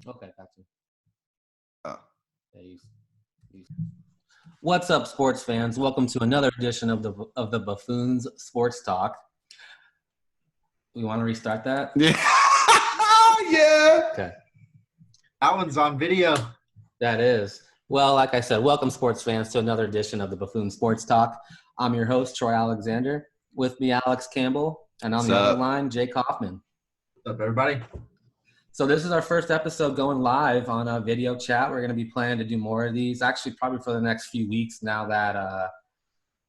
Okay, gotcha. Oh. Yeah, What's up, sports fans? Welcome to another edition of the Buffoons Sports Talk. We want to restart that? Yeah. Yeah. Okay. That one's on video. That is. Well, like I said, welcome, sports fans, to another edition of the Buffoon Sports Talk. I'm your host, Troy Alexander. With me, Alex Campbell, and on the other line, Jake Kaufman. What's up, everybody? So this is our first episode going live on a video chat. We're going to be planning to do more of these, actually probably for the next few weeks now that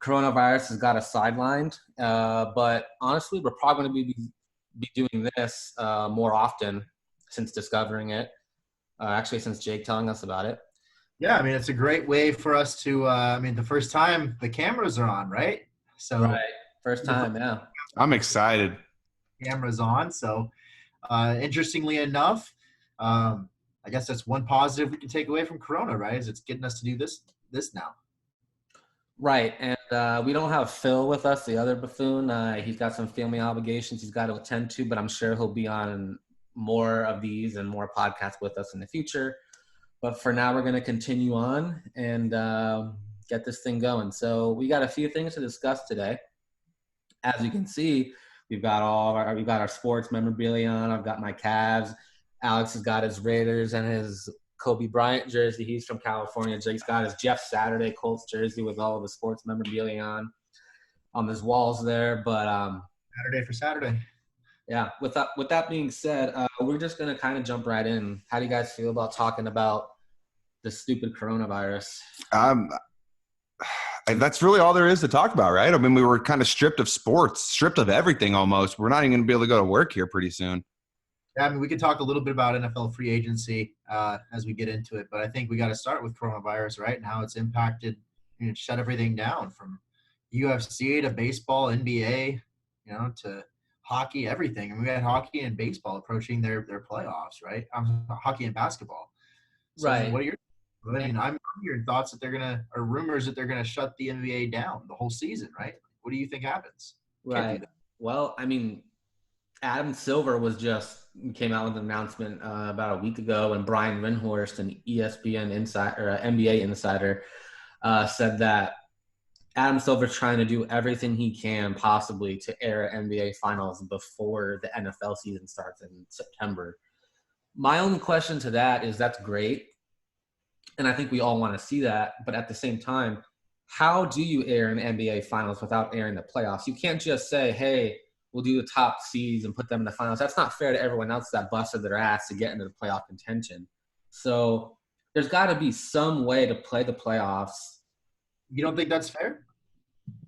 coronavirus has got us sidelined. But honestly, we're probably going to be doing this more often since discovering it, actually since Jake telling us about it. Yeah, I mean, it's a great way for us to, the first time the cameras are on, right? So Right. First time, yeah. I'm excited. Cameras on. So interestingly enough, I guess that's one positive we can take away from Corona, right? Is it's getting us to do this now. Right, and we don't have Phil with us, the other buffoon. He's got some family obligations he's got to attend to, but I'm sure he'll be on more of these and more podcasts with us in the future. But for now, we're going to continue on and get this thing going. So we got a few things to discuss today. As you can see, we've got our sports memorabilia on. I've got my Cavs. Alex has got his Raiders and his Kobe Bryant jersey. He's from California. Jake's got his Jeff Saturday Colts jersey with all of the sports memorabilia on his walls there. But Saturday for Saturday. Yeah. With that being said, we're just gonna kind of jump right in. How do you guys feel about talking about the stupid coronavirus? That's really all there is to talk about, right? I mean, we were kind of stripped of sports, stripped of everything almost. We're not even going to be able to go to work here pretty soon. Yeah, I mean, we could talk a little bit about NFL free agency as we get into it, but I think we got to start with coronavirus, right? And how it's impacted, shut everything down from UFC to baseball, NBA, to hockey, everything. And we had hockey and baseball approaching their playoffs, right? Hockey and basketball. So, Right. What are your I'm hearing thoughts that or rumors that they're going to shut the NBA down the whole season, right? What do you think happens? Right. Well, I mean, Adam Silver came out with an announcement about a week ago, and Brian Windhorst, an ESPN insider, NBA insider, said that Adam Silver's trying to do everything he can possibly to air NBA finals before the NFL season starts in September. My only question to that is that's great. And I think we all want to see that. But at the same time, how do you air an NBA finals without airing the playoffs? You can't just say, hey, we'll do the top seeds and put them in the finals. That's not fair to everyone else that busted their ass to get into the playoff contention. So there's got to be some way to play the playoffs. You don't think that's fair?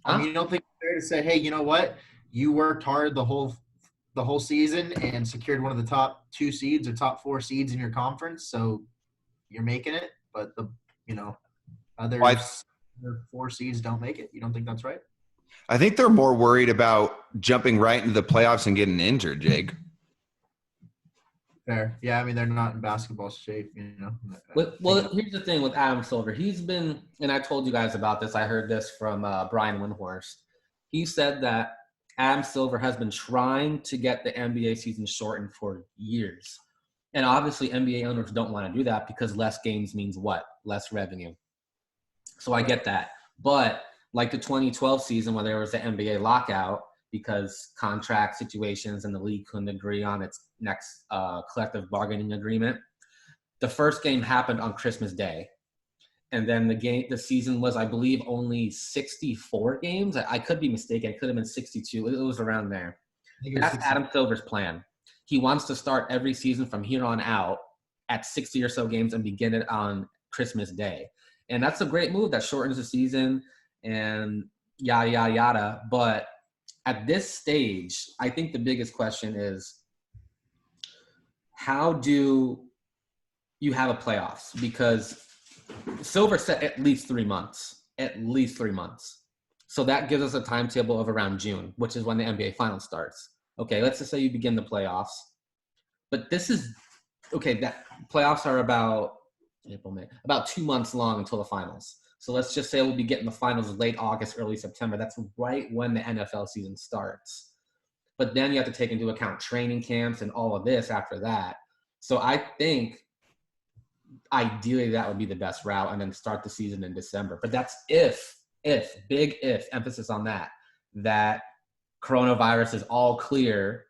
Huh? I mean, you don't think it's fair to say, hey, you know what? You worked hard the whole season and secured one of the top 2 seeds or top 4 seeds in your conference, so you're making it. But the other 4 seeds don't make it. You don't think that's right? I think they're more worried about jumping right into the playoffs and getting injured, Jake. Fair. Yeah, I mean, they're not in basketball shape, Well, here's the thing with Adam Silver. He's been, and I told you guys about this, I heard this from Brian Windhorst. He said that Adam Silver has been trying to get the NBA season shortened for years. And obviously NBA owners don't want to do that because less games means what? Less revenue. So I get that. But like the 2012 season when there was the NBA lockout because contract situations and the league couldn't agree on its next collective bargaining agreement, the first game happened on Christmas Day. And then the season was, I believe, only 64 games. I could be mistaken. It could have been 62. It was around there. That's Adam Silver's plan. He wants to start every season from here on out at 60 or so games and begin it on Christmas Day. And that's a great move that shortens the season and yada, yada, yada. But at this stage, I think the biggest question is, how do you have a playoffs? Because Silver said at least 3 months. So that gives us a timetable of around June, which is when the NBA Finals starts. Okay, let's just say you begin the playoffs. But that playoffs are about 2 months long until the finals. So let's just say we'll be getting the finals late August, early September. That's right when the NFL season starts. But then you have to take into account training camps and all of this after that. So I think ideally that would be the best route, and then start the season in December. But that's if, big if, emphasis on that coronavirus is all clear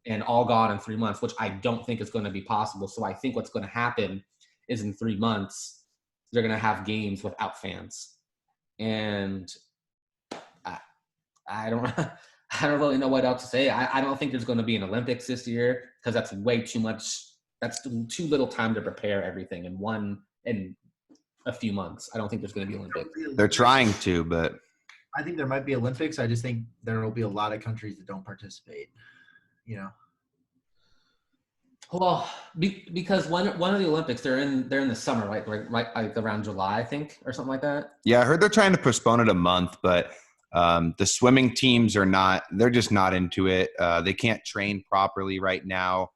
and all gone in 3 months, which I don't think is going to be possible. So I think what's going to happen is in 3 months, they're going to have games without fans. And I don't I don't really know what else to say. I don't think there's going to be an Olympics this year because that's way too much. That's too little time to prepare everything in a few months. I don't think there's going to be Olympics. They're trying to, but I think there might be Olympics. I just think there will be a lot of countries that don't participate. Well, because one of the Olympics, they're in the summer, right? Like around July, I think, or something like that. Yeah, I heard they're trying to postpone it a month, but the swimming teams they're just not into it. They can't train properly right now.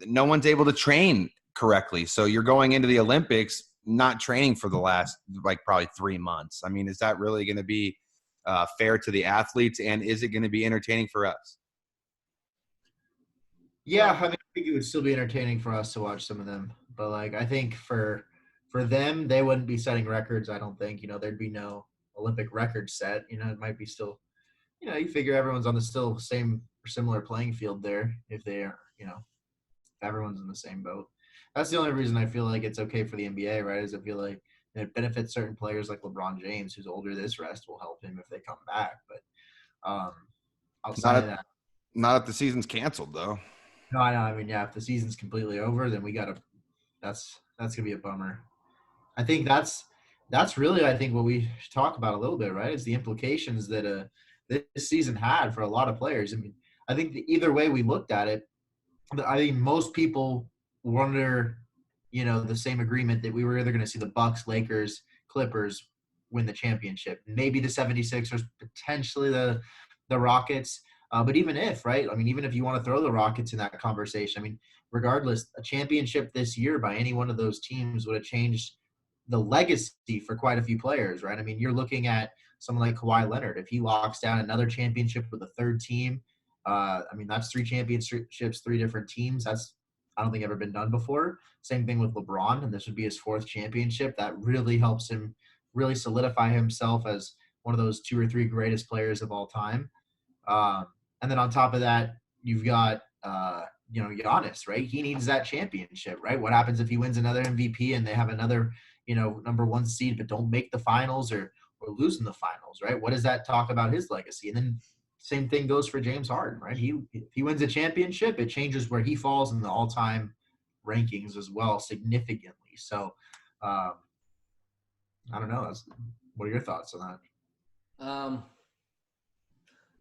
No one's able to train correctly. So you're going into the Olympics not training for the last probably 3 months. I mean, is that really going to be fair to the athletes, and is it going to be entertaining for us? Yeah, I think it would still be entertaining for us to watch some of them. But I think for them, they wouldn't be setting records. I don't think, there'd be no Olympic record set. It might be still, you figure everyone's on the still same or similar playing field there if they are, everyone's in the same boat. That's the only reason I feel like it's okay for the NBA, right? Is I feel like it benefits certain players like LeBron James, who's older. This rest will help him if they come back. But outside of that, not if the season's canceled, though. No, I know. I mean, yeah, if the season's completely over, then that's gonna be a bummer. I think that's really, I think, what we should talk about a little bit, right? Is the implications that this season had for a lot of players. I mean, I think either way we looked at it, I think most people were under, the same agreement that we were either going to see the Bucks, Lakers, Clippers win the championship, maybe the 76ers, potentially the Rockets. But even if, right? I mean, even if you want to throw the Rockets in that conversation, I mean, regardless, a championship this year by any one of those teams would have changed the legacy for quite a few players, right? I mean, you're looking at someone like Kawhi Leonard. If he locks down another championship with a third team, I mean, that's 3 championships, 3 different teams. That's, I don't think, ever been done before. Same thing with LeBron, and this would be his 4th championship. That really helps him really solidify himself as one of those 2 or 3 greatest players of all time. And then on top of that, you've got, Giannis, right? He needs that championship, right? What happens if he wins another MVP and they have another, number 1 seed, but don't make the finals or lose in the finals, right? What does that talk about his legacy? And then same thing goes for James Harden, right? If he wins a championship, it changes where he falls in the all-time rankings as well significantly. So, I don't know. What are your thoughts on that?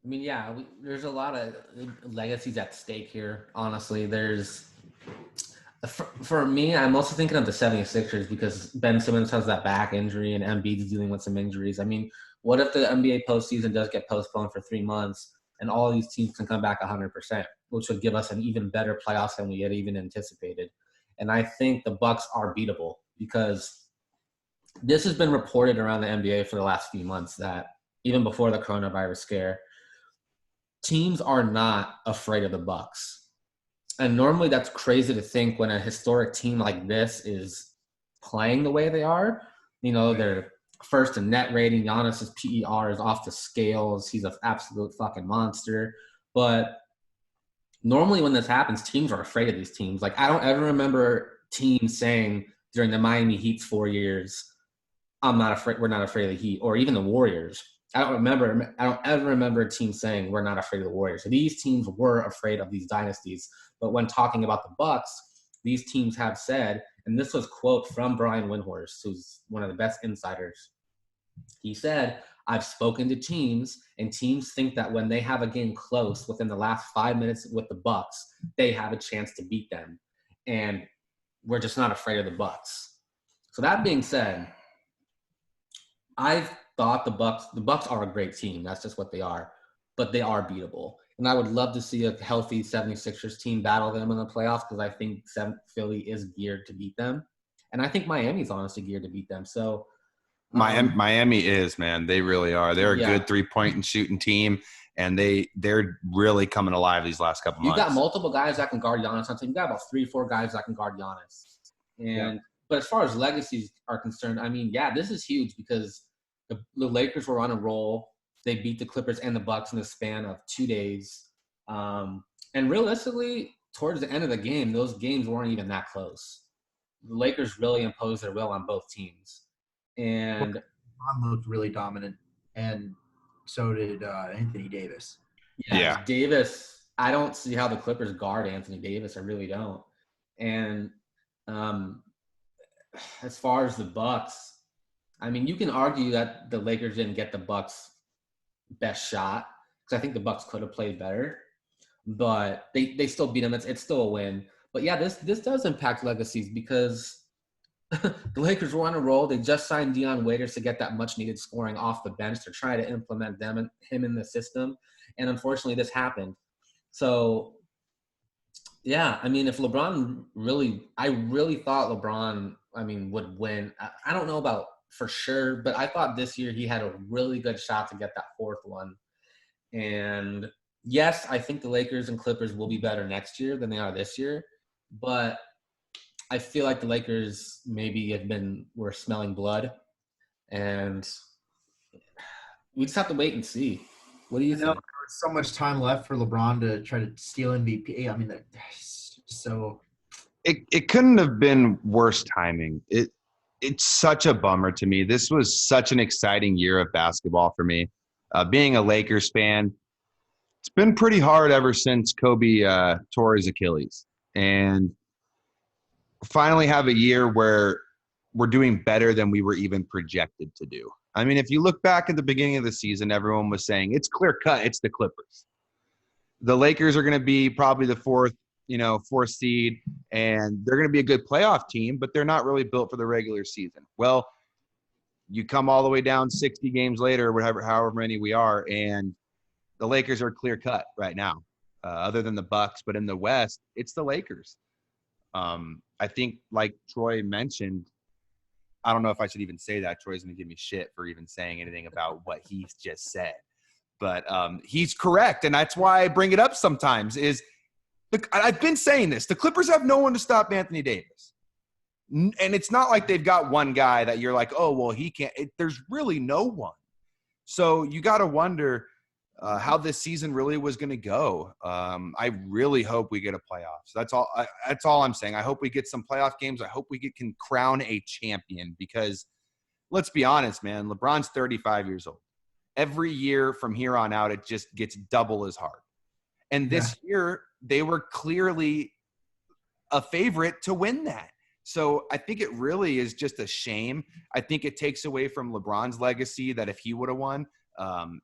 I mean, yeah, there's a lot of legacies at stake here. Honestly, for me, I'm also thinking of the 76ers because Ben Simmons has that back injury and Embiid's dealing with some injuries. I mean, what if the NBA postseason does get postponed for 3 months and all these teams can come back 100%, which would give us an even better playoffs than we had even anticipated. And I think the Bucks are beatable because this has been reported around the NBA for the last few months that even before the coronavirus scare, teams are not afraid of the Bucks. And normally that's crazy to think when a historic team like this is playing the way they are. They're first in net rating. Giannis's PER is off the scales. He's an absolute fucking monster. But normally when this happens, teams are afraid of these teams. I don't ever remember teams saying during the Miami Heat's 4 years, we're not afraid of the Heat, or even the Warriors. I don't ever remember a team saying we're not afraid of the Warriors. So these teams were afraid of these dynasties. But when talking about the Bucks, these teams have said, and this was a quote from Brian Windhorst, who's one of the best insiders. He said, I've spoken to teams, and teams think that when they have a game close within the last 5 minutes with the Bucks, they have a chance to beat them. And we're just not afraid of the Bucks. So that being said, I've thought the Bucks are a great team. That's just what they are. But they are beatable. And I would love to see a healthy 76ers team battle them in the playoffs because I think Philly is geared to beat them. And I think Miami's honestly geared to beat them. So Miami is, man. They really are. They're a good 3-point and shooting team. And they're really coming alive these last couple months. You got multiple guys that can guard Giannis on team. You got about 3-4 guys that can guard Giannis. And But as far as legacies are concerned, I mean, yeah, this is huge because the Lakers were on a roll. They beat the Clippers and the Bucks in the span of 2 days. And realistically, towards the end of the game, those games weren't even that close. The Lakers really imposed their will on both teams. And LeBron looked really dominant, and so did Anthony Davis. Yeah. Davis, I don't see how the Clippers guard Anthony Davis. I really don't. And as far as the Bucks, I mean, you can argue that the Lakers didn't get the Bucks' best shot because I think the Bucks could have played better, but they still beat them. It's still a win. But yeah, this does impact legacies because the Lakers were on a roll. They just signed Dion Waiters to get that much needed scoring off the bench to try to implement him in the system, and unfortunately, this happened. So yeah, I mean, if LeBron I really thought LeBron, would win. I don't know about for sure, but I thought this year he had a really good shot to get that fourth one. And yes, I think the Lakers and Clippers will be better next year than they are this year, but I feel like the Lakers maybe were smelling blood, and we just have to wait and see. What do you think? There was so much time left for LeBron to try to steal MVP. I mean, so it couldn't have been worse timing. It's such a bummer to me. This was such an exciting year of basketball for me. Being a Lakers fan, it's been pretty hard ever since Kobe tore his Achilles. And finally have a year where we're doing better than we were even projected to do. I mean, if you look back at the beginning of the season, everyone was saying it's clear cut. It's the Clippers. The Lakers are going to be probably the fourth seed, and they're going to be a good playoff team, but they're not really built for the regular season. Well, you come all the way down 60 games later, however many we are, and the Lakers are clear cut right now, other than the Bucks. But in the West, it's the Lakers. I think, like Troy mentioned, I don't know if I should even say that. Troy's going to give me shit for even saying anything about what he's just said. But he's correct, and that's why I bring it up sometimes is I've been saying this. The Clippers have no one to stop Anthony Davis. And it's not like they've got one guy that you're like, oh, well, he can't. There's really no one. So you got to wonder how this season really was going to go. I really hope we get a playoffs. That's all I'm saying. I hope we get some playoff games. I hope we can crown a champion because let's be honest, man, LeBron's 35 years old. Every year from here on out, it just gets double as hard. And this year, they were clearly a favorite to win that. So I think it really is just a shame. I think it takes away from LeBron's legacy that if he would have won,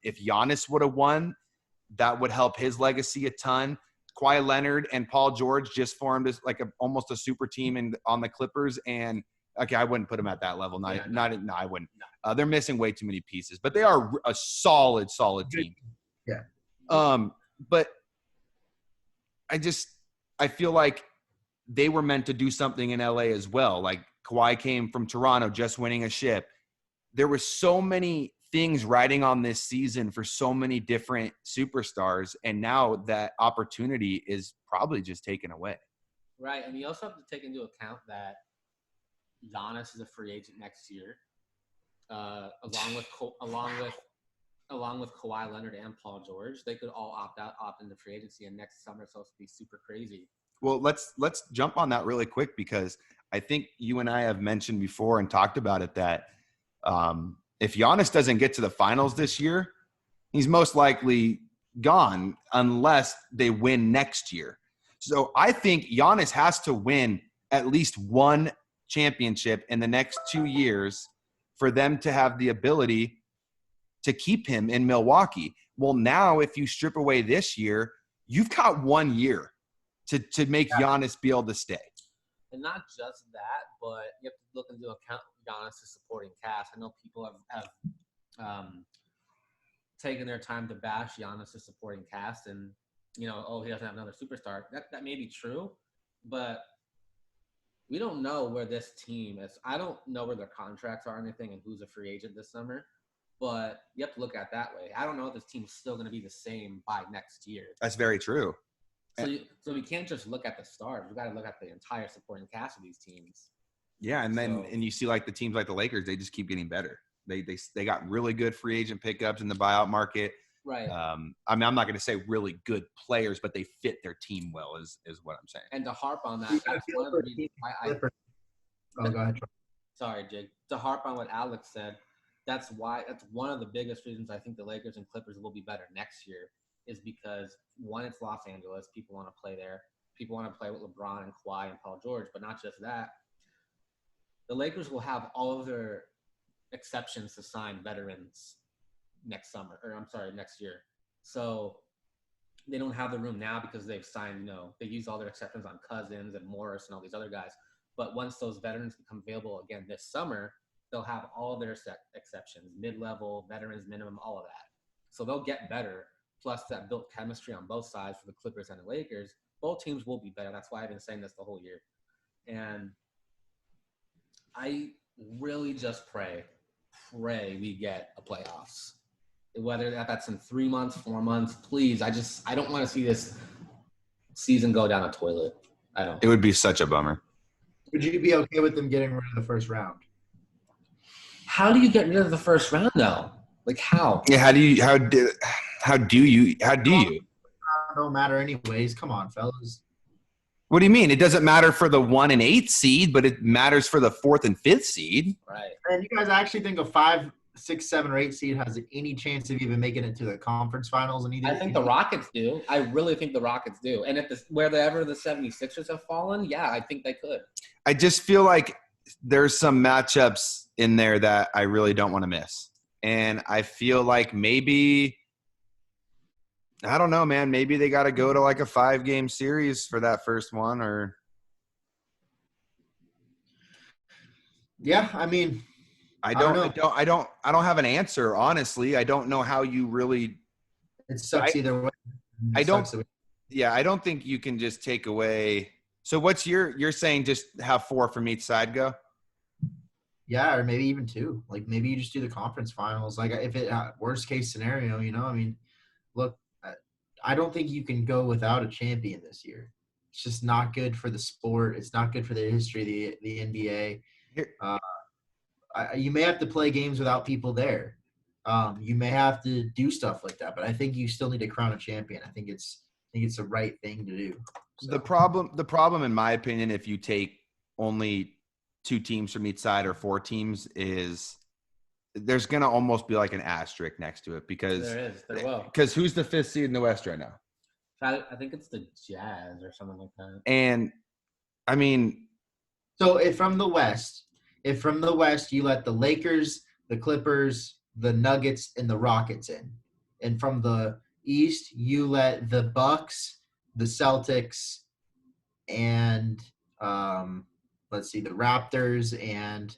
if Giannis would have won, that would help his legacy a ton. Kawhi Leonard and Paul George just formed as like almost a super team on the Clippers. And okay, I wouldn't put them at that level. No, I wouldn't. They're missing way too many pieces, but they are a solid team. Yeah. But I feel like they were meant to do something in LA as well. Like Kawhi came from Toronto, just winning a ship. There were so many things riding on this season for so many different superstars. And now that opportunity is probably just taken away. Right. And you also have to take into account that Giannis is a free agent next year, along with Kawhi Leonard and Paul George. They could all opt into free agency, and next summer it's supposed to be super crazy. Well, let's jump on that really quick because I think you and I have mentioned before and talked about it that if Giannis doesn't get to the finals this year, he's most likely gone unless they win next year. So I think Giannis has to win at least one championship in the next 2 years for them to have the ability to keep him in Milwaukee. Well, now if you strip away this year, you've got 1 year to make Giannis be able to stay. And not just that, but you have to look into account Giannis' supporting cast. I know people have taken their time to bash Giannis' supporting cast and, he doesn't have another superstar. That may be true, but we don't know where this team is. I don't know where their contracts are or anything and who's a free agent this summer, but you have to look at it that way. I don't know if this team's still going to be the same by next year. That's very true. So we can't just look at the stars. We got to look at the entire supporting cast of these teams. Yeah, and then and you see like the teams like the Lakers, they just keep getting better. They got really good free agent pickups in the buyout market. Right. I mean, I'm not going to say really good players, but they fit their team well, is what I'm saying. And to harp on that, that's one of the reasons Oh, go ahead. Sorry, Jake. To harp on what Alex said, that's one of the biggest reasons I think the Lakers and Clippers will be better next year is because, one, it's Los Angeles. People want to play there. People want to play with LeBron and Kawhi and Paul George. But not just that. The Lakers will have all of their exceptions to sign veterans next year. So they don't have the room now because they've signed, they use all their exceptions on Cousins and Morris and all these other guys. But once those veterans become available again this summer, they'll have all their exceptions, mid-level, veterans minimum, all of that. So they'll get better. Plus that built chemistry on both sides for the Clippers and the Lakers. Both teams will be better. That's why I've been saying this the whole year. And I really just pray we get a playoffs. Whether that's in 3 months, 4 months, please. I don't want to see this season go down a toilet. I don't. It would be such a bummer. Would you be okay with them getting rid of the first round? How do you get rid of the first round though? Like how? Yeah, how do you? Don't matter anyways. Come on, fellas. What do you mean? It doesn't matter for the 1 and 8 seed, but it matters for the 4th and 5th seed. Right. And you guys actually think a 5, 6, 7, or 8 seed has any chance of even making it to the conference finals? I think the Rockets do. I really think the Rockets do. And wherever the 76ers have fallen, yeah, I think they could. I just feel like there's some matchups in there that I really don't want to miss. And I feel like maybe – I don't know, man. Maybe they got to go to like a 5-game series for that first one, or. Yeah, I mean, I don't have an answer. Honestly, I don't know how you really. It sucks either way. I don't think you can just take away. So what's you're saying? Just have 4 from each side go. Yeah, or maybe even 2. Like maybe you just do the conference finals. Like if it worst case scenario, I mean, look. I don't think you can go without a champion this year. It's just not good for the sport. It's not good for the history of the NBA. You may have to play games without people there. You may have to do stuff like that, but I think you still need to crown a champion. I think it's the right thing to do. So. The problem, in my opinion, if you take only 2 teams from each side or 4 teams, is there's going to almost be like an asterisk next to it because who's the 5th seed in the West right now? I think it's the Jazz or something like that. And I mean, so if from the West you let the Lakers, the Clippers, the Nuggets, and the Rockets in, and from the East you let the Bucks, the Celtics, and the Raptors and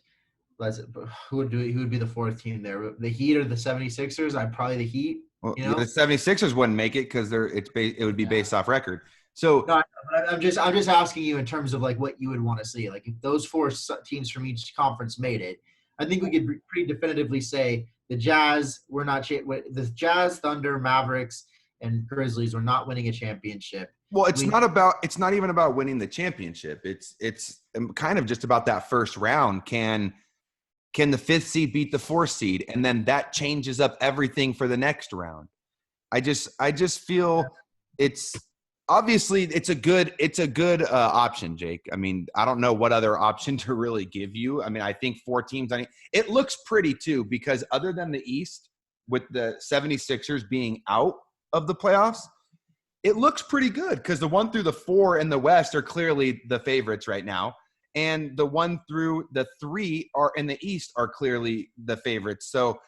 who would be the 4th team there? The Heat or the 76ers? I'd probably the Heat. Well, the 76ers wouldn't make it because it would be based off record. So no, I'm just asking you in terms of like what you would want to see. Like if those 4 teams from each conference made it, I think we could pretty definitively say the Jazz the Jazz, Thunder, Mavericks, and Grizzlies were not winning a championship. Well, it's not even about winning the championship. It's kind of just about that first round. Can the 5th seed beat the 4th seed? And then that changes up everything for the next round. I just feel it's obviously it's a good option, Jake. I mean, I don't know what other option to really give you. I mean, I think 4 teams. It looks pretty too, because other than the East, with the 76ers being out of the playoffs, it looks pretty good because the 1 through the 4 in the West are clearly the favorites right now. And the 1 through the 3 are in the East are clearly the favorites. So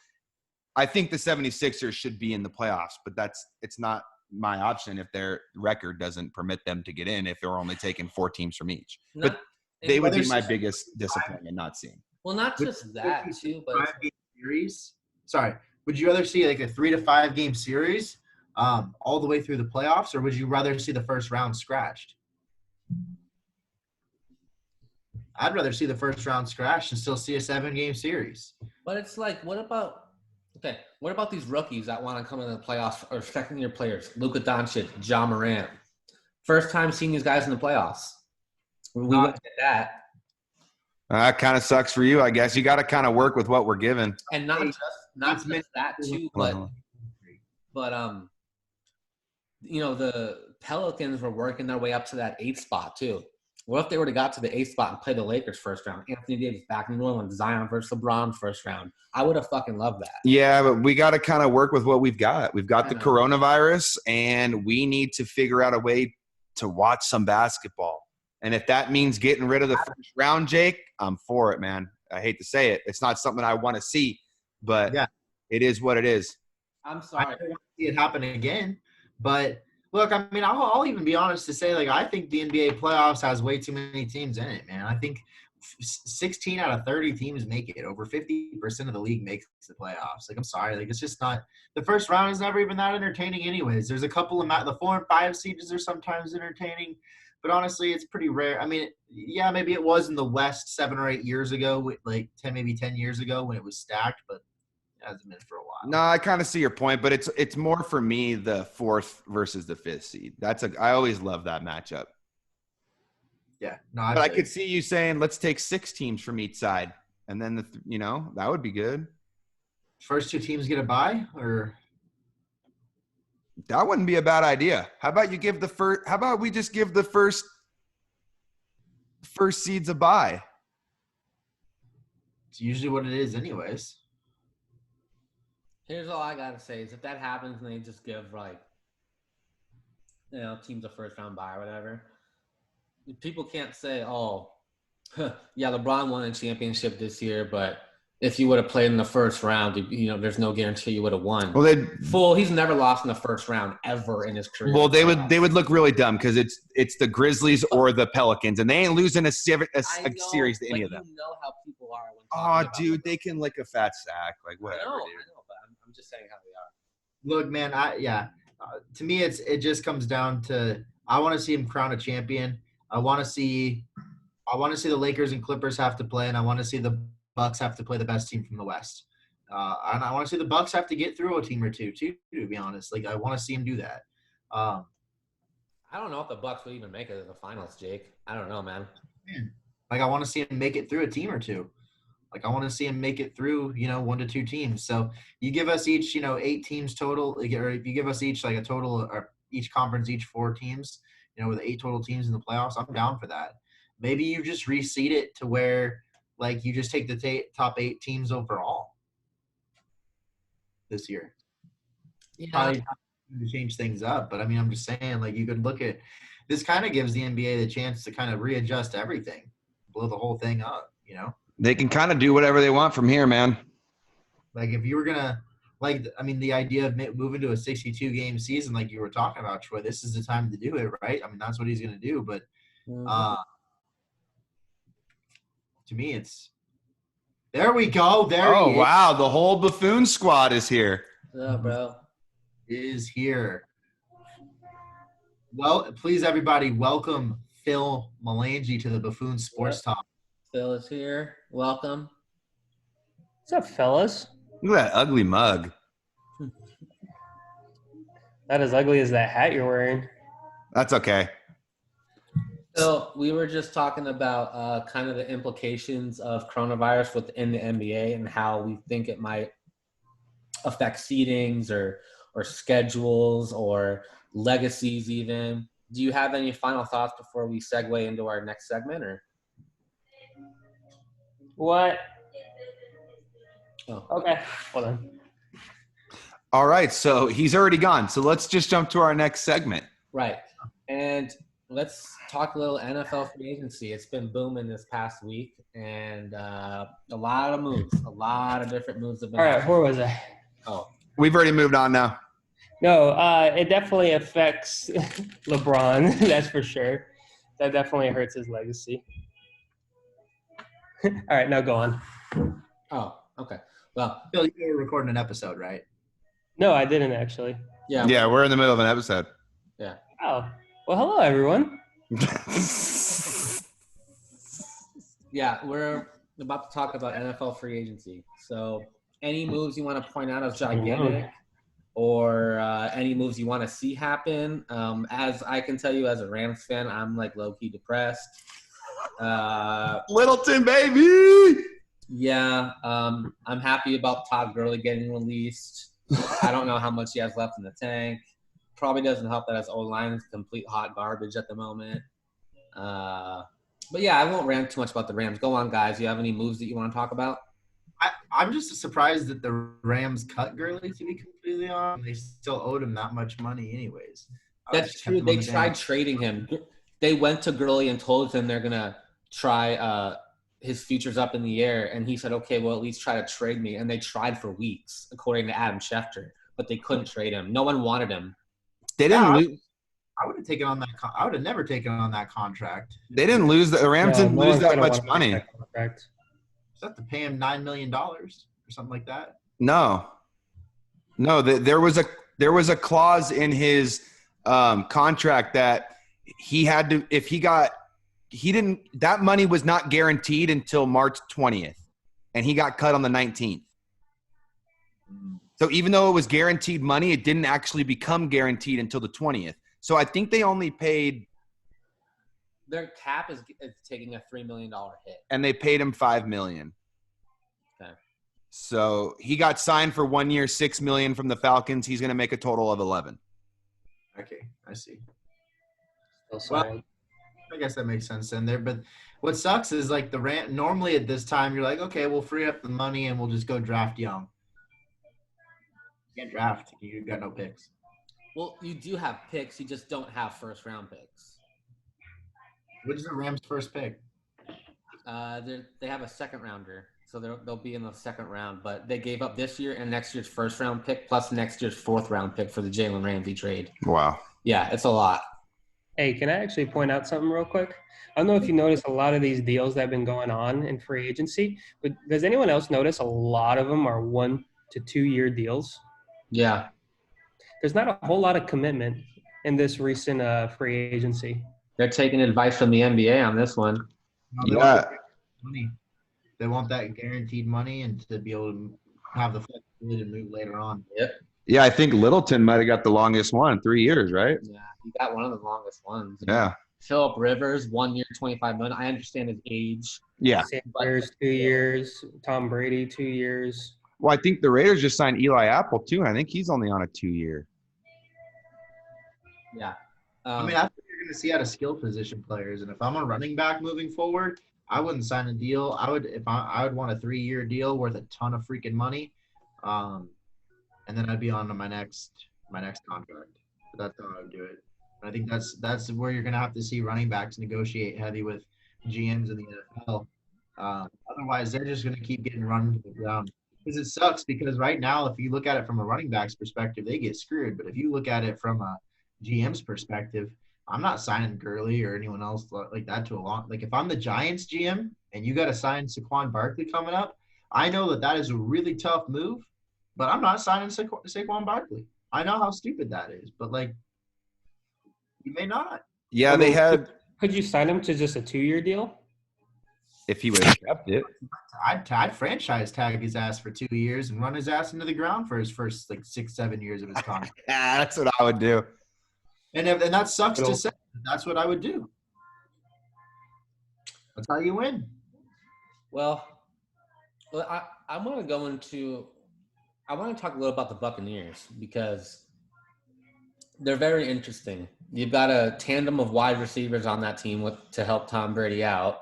I think the 76ers should be in the playoffs, but it's not my option if their record doesn't permit them to get in if they're only taking 4 teams from each. But they would be my biggest disappointment not seeing. Well, not just that too, but 5-game series. Sorry, would you rather see like a 3 to 5 game series all the way through the playoffs, or would you rather see the first round scratched? I'd rather see the first round scratched and still see a 7-game series. But it's like, what about these rookies that want to come into the playoffs or second-year players? Luka Doncic, Ja Morant. First time seeing these guys in the playoffs. We wouldn't get that. That kind of sucks for you, I guess. You got to kind of work with what we're given. And not just that too, but the Pelicans were working their way up to that 8th spot too. What if they would have got to the 8th spot and played the Lakers first round? Anthony Davis back in New Orleans, Zion versus LeBron first round. I would have fucking loved that. Yeah, but we got to kind of work with what we've got. We've got the coronavirus, and we need to figure out a way to watch some basketball. And if that means getting rid of the first round, Jake, I'm for it, man. I hate to say it. It's not something I want to see, but it is what it is. I'm sorry. I don't want to see it happen again, but look, I mean, I'll even be honest to say, like, I think the NBA playoffs has way too many teams in it, man. I think 16 out of 30 teams make it. Over 50% of the league makes the playoffs. Like, I'm sorry. Like, it's just not – the first round is never even that entertaining anyways. There's a couple of – the 4 and 5 seeds are sometimes entertaining, but honestly, it's pretty rare. I mean, yeah, maybe it was in the West 7 or 8 years ago, like 10 years ago when it was stacked, but it hasn't been for a while. No, I kind of see your point, but it's more for me the 4th versus the 5th seed. I always love that matchup. Yeah, no, but I could see you saying let's take 6 teams from each side, and then that would be good. First 2 teams get a bye, or that wouldn't be a bad idea. How about you give the first? How about we just give the first seeds a bye? It's usually what it is, anyways. Here's all I gotta say is if that happens and they just give teams a first round bye or whatever, people can't say, yeah, LeBron won a championship this year, but if you would have played in the first round, there's no guarantee you would have won. Well, he's never lost in the first round ever in his career. Well, they would look really dumb because it's the Grizzlies or the Pelicans, and they ain't losing a series to any of them. You know how people are. Dude, they can lick a fat sack, like whatever. I know, dude. but I'm just saying how they are. Look, man, to me, it just comes down to I want to see him crown a champion. I want to see the Lakers and Clippers have to play, and I want to see the Bucks have to play the best team from the West. And I want to see the Bucks have to get through a team or two, too, to be honest. Like, I want to see him do that. I don't know if the Bucks will even make it to the finals, Jake. I don't know, man. Like, I want to see him make it through a team or two. Like, I want to see him make it through, 1 to 2 teams. So you give us each, 8 teams total, or if you give us each like a total, or each conference, each 4 teams, with 8 total teams in the playoffs, I'm down for that. Maybe you just reseed it to where, like, you just take the top 8 teams overall this year. Yeah. Probably to change things up, but I mean, I'm just saying, like, you could look at this. Kind of gives the NBA the chance to kind of readjust everything, blow the whole thing up. They can kind of do whatever they want from here, man. Like, if you were gonna, the idea of moving to a 62 game season, like you were talking about, Troy, this is the time to do it, right? I mean, that's what he's gonna do, but to me, it's there. We go. There. Oh wow, the whole Buffoon squad is here. Yeah, bro. Is here. Well, please, everybody, welcome Phil Melangi to the Buffoon Sports Talk. Phil is here. Welcome. What's up, fellas? Look at that ugly mug. Not as ugly as that hat you're wearing. That's okay. So we were just talking about kind of the implications of coronavirus within the NBA and how we think it might affect seedings or schedules or legacies even. Do you have any final thoughts before we segue into our next segment? Or what? Oh. Okay, hold on. All right, so he's already gone. So let's just jump to our next segment. Right. And let's talk a little NFL free agency. It's been booming this past week, and a lot of moves, a lot of different moves have been All right, where was I? Oh. We've already moved on now. No, it definitely affects LeBron, that's for sure. That definitely hurts his legacy. All right, now go on. Oh, okay. Well, Phil, you were recording an episode, right? No, I didn't actually. Yeah, we're in the middle of an episode. Yeah. Oh, well, hello, everyone. Yeah, we're about to talk about NFL free agency. So any moves you want to point out as gigantic or any moves you want to see happen? As I can tell you as a Rams fan, I'm like low-key depressed. Littleton, baby. Yeah, I'm happy about Todd Gurley getting released. I don't know how much he has left in the tank. Probably doesn't help that his O-line is complete hot garbage at the moment. But yeah, I won't rant too much about the Rams. Go on, guys. You have any moves that you want to talk about? I'm just surprised that the Rams cut Gurley, to be completely honest. They still owed him that much money anyways. That's true. They tried trading him. They went to Gurley and told him they're going to try his future's up in the air. And he said, okay, well, at least try to trade me. And they tried for weeks, according to Adam Schefter. But they couldn't trade him. No one wanted him. They didn't lose. I would have taken on that. I would have never taken on that contract. They didn't lose. The Rams didn't lose that much money. You have to pay him $9 million or something like that. No. There was a clause in his contract that he had to. If he didn't. That money was not guaranteed until March 20th, and he got cut on the 19th. So even though it was guaranteed money, it didn't actually become guaranteed until the 20th. So I think they only paid. Their cap is taking a $3 million hit. And they paid him $5 million. Okay. So he got signed for 1 year, $6 million from the Falcons. He's going to make a total of 11. Okay, I see. Well, I guess that makes sense then there. But what sucks is like normally at this time you're like, okay, we'll free up the money and we'll just go draft young. You can't draft. You got no picks. Well, you do have picks. You just don't have first-round picks. What is the Rams' first pick? They have a second-rounder, so they'll be in the second round. But they gave up this year and next year's first-round pick plus next year's fourth-round pick for the Jalen Ramsey trade. Wow. Yeah, it's a lot. hey, can I actually point out something real quick? I don't know if you noticed a lot of these deals that have been going on in free agency, but does anyone else notice a lot of them are 1 to 2 year deals? Yeah. There's not a whole lot of commitment in this recent free agency. They're taking advice from the NBA on this one. Yeah. They want that guaranteed money and to be able to have the flexibility to move later on. Yep. Yeah, I think Littleton might have got the longest one, 3 years, right? Yeah, he got one of the longest ones. Yeah. Phillip Rivers, 1 year, $25 million. I understand his age. Yeah. Sanders, 2 years. Tom Brady, 2 years. Well, I think the Raiders just signed Eli Apple, too, and I think he's only on a 2 year. Yeah. I mean, that's what you're going to see out of skill position players. And if I'm a running back moving forward, I wouldn't sign a deal. I would want a 3-year deal worth a ton of freaking money. And then I'd be on to my next contract. But that's how I would do it. And I think that's where you're going to have to see running backs negotiate heavy with GMs in the NFL. Otherwise, they're just going to keep getting run to the ground. Because it sucks because right now, if you look at it from a running back's perspective, they get screwed. But if you look at it from a GM's perspective, I'm not signing Gurley or anyone else like that to a long – like if I'm the Giants GM and you got to sign Saquon Barkley coming up, I know that is a really tough move, but I'm not signing Saquon Barkley. I know how stupid that is, but like you may not. Yeah, they had – Could you sign him to just a 2-year deal? if he would have kept it. I'd franchise tag his ass for 2 years and run his ass into the ground for his first like 6-7 years of his contract. Yeah, that's what I would do. And that sucks to say. That's what I would do. That's how you win. Well, I want to go into – I want to talk a little about the Buccaneers because they're very interesting. You've got a tandem of wide receivers on that team to help Tom Brady out.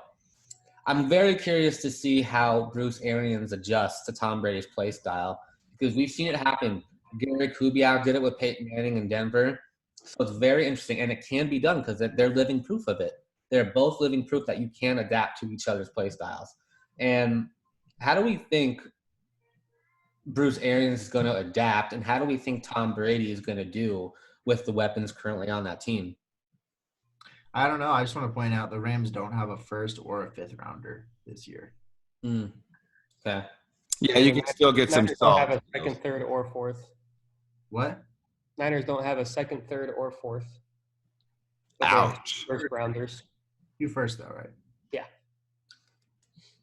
I'm very curious to see how Bruce Arians adjusts to Tom Brady's play style because we've seen it happen. Gary Kubiak did it with Peyton Manning in Denver. So it's very interesting, and it can be done because they're living proof of it. They're both living proof that you can adapt to each other's play styles. And how do we think Bruce Arians is going to adapt, and how do we think Tom Brady is going to do with the weapons currently on that team? I don't know. I just want to point out the Rams don't have a first or a fifth rounder this year. Okay. Yeah, you can still get some Niners don't solid. have a second, third, or fourth. What? Niners don't have a second, third, or fourth. But Ouch. they're first rounders. You first, though, right? Yeah.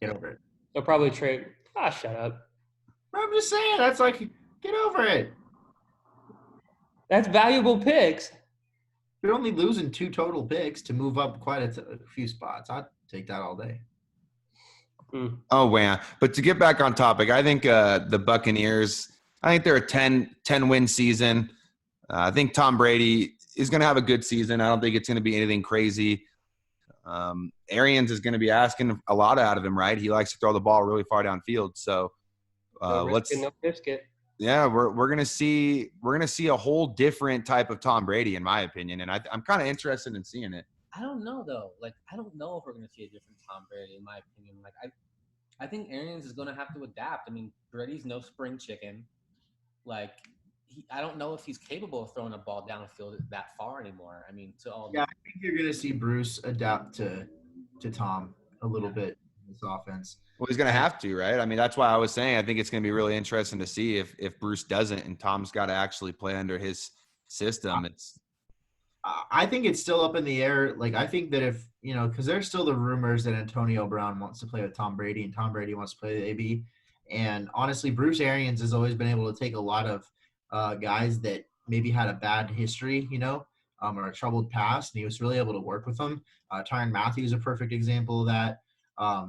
Get over it. They'll probably trade. Shut up. I'm just saying. That's like, get over it. That's valuable picks. You're only losing 2 total picks to move up quite a few spots. I'd take that all day. Oh, wow. But to get back on topic, I think the Buccaneers, I think they're a 10-win season. I think Tom Brady is going to have a good season. I don't think it's going to be anything crazy. Arians is going to be asking a lot out of him, right? He likes to throw the ball really far downfield. So No risk it, no biscuit. Yeah, we're gonna see a whole different type of Tom Brady, in my opinion, and I'm kind of interested in seeing it. I don't know though. Like, I don't know if we're gonna see a different Tom Brady, in my opinion. Like, I think Arians is gonna have to adapt. I mean, Brady's no spring chicken. Like, I don't know if he's capable of throwing a ball downfield that far anymore. I mean, I think you're gonna see Bruce adapt to Tom a little bit in this offense. Well, he's going to have to, right? I mean, that's why I was saying I think it's going to be really interesting to see if Bruce doesn't and Tom's got to actually play under his system. I think it's still up in the air. Like, I think that if, because there's still the rumors that Antonio Brown wants to play with Tom Brady and Tom Brady wants to play with AB. And honestly, Bruce Arians has always been able to take a lot of guys that maybe had a bad history, or a troubled past, and he was really able to work with them. Tyrann Mathieu is a perfect example of that.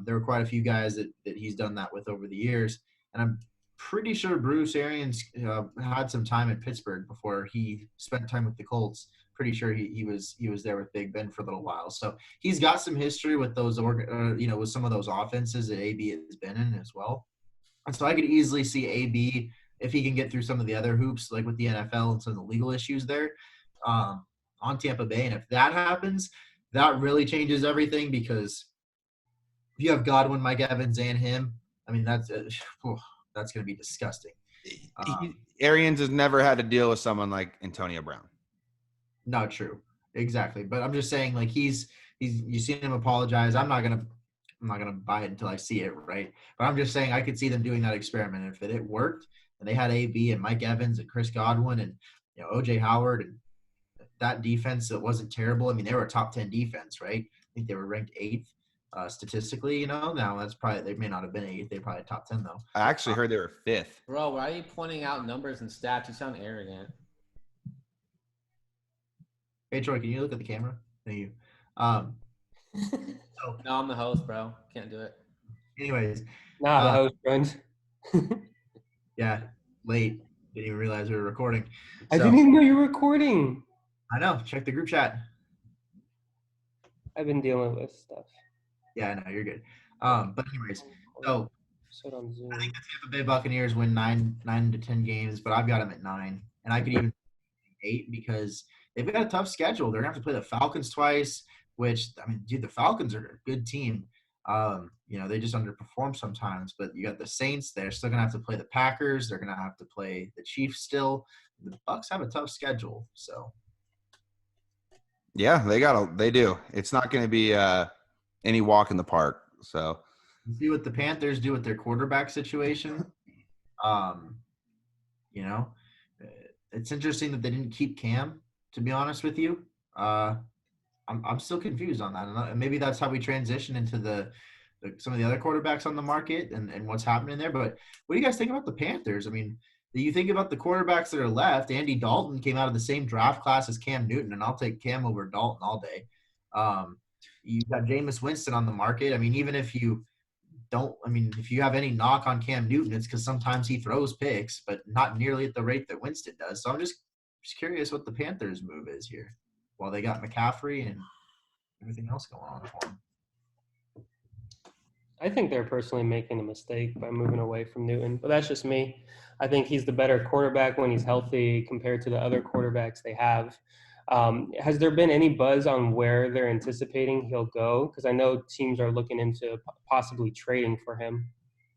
There were quite a few guys that he's done that with over the years. And I'm pretty sure Bruce Arians had some time in Pittsburgh before he spent time with the Colts. Pretty sure he was there with Big Ben for a little while. So he's got some history with those, with some of those offenses that AB has been in as well. And so I could easily see AB, if he can get through some of the other hoops, like with the NFL and some of the legal issues there, on Tampa Bay. And if that happens, that really changes everything, because if you have Godwin, Mike Evans, and him, I mean, that's going to be disgusting. Arians has never had to deal with someone like Antonio Brown. Not true. Exactly. But I'm just saying, like, you've seen him apologize. I'm not gonna buy it until I see it, right? But I'm just saying I could see them doing that experiment. If it worked and they had AB and Mike Evans and Chris Godwin and OJ Howard and that defense that wasn't terrible. I mean, they were a top 10 defense, right? I think they were ranked 8th statistically. Now that's probably, they may not have been 8th. They're probably top 10 though. I actually heard they were 5th. Bro, why are you pointing out numbers and stats? You sound arrogant. Hey Troy, can you look at the camera? Thank you. No, I'm the host, bro. Can't do it. Anyways. The host, friends. Yeah, late. Didn't even realize we were recording. I didn't even know you were recording. I know. Check the group chat. I've been dealing with stuff. Yeah, I know. You're good. But anyways, so I think the Tampa Bay Buccaneers win 9 to 10 games, but I've got them at 9. And I could even 8 because they've got a tough schedule. They're going to have to play the Falcons twice, which, I mean, dude, the Falcons are a good team. They just underperform sometimes, but you got the Saints. They're still going to have to play the Packers. They're going to have to play the Chiefs still. The Bucs have a tough schedule, so. Yeah, they do. It's not going to be any walk in the park. So you see what the Panthers do with their quarterback situation. It's interesting that they didn't keep Cam, to be honest with you. I'm still confused on that. And maybe that's how we transition into some of the other quarterbacks on the market and what's happening there. But what do you guys think about the Panthers? I mean, do you think about the quarterbacks that are left? Andy Dalton came out of the same draft class as Cam Newton, and I'll take Cam over Dalton all day. You've got Jameis Winston on the market. I mean, even if you if you have any knock on Cam Newton, it's because sometimes he throws picks, but not nearly at the rate that Winston does. So I'm just curious what the Panthers' move is here. While they got McCaffrey and everything else going on for them. I think they're personally making a mistake by moving away from Newton, but that's just me. I think he's the better quarterback when he's healthy compared to the other quarterbacks they have. Has there been any buzz on where they're anticipating he'll go? Because I know teams are looking into possibly trading for him.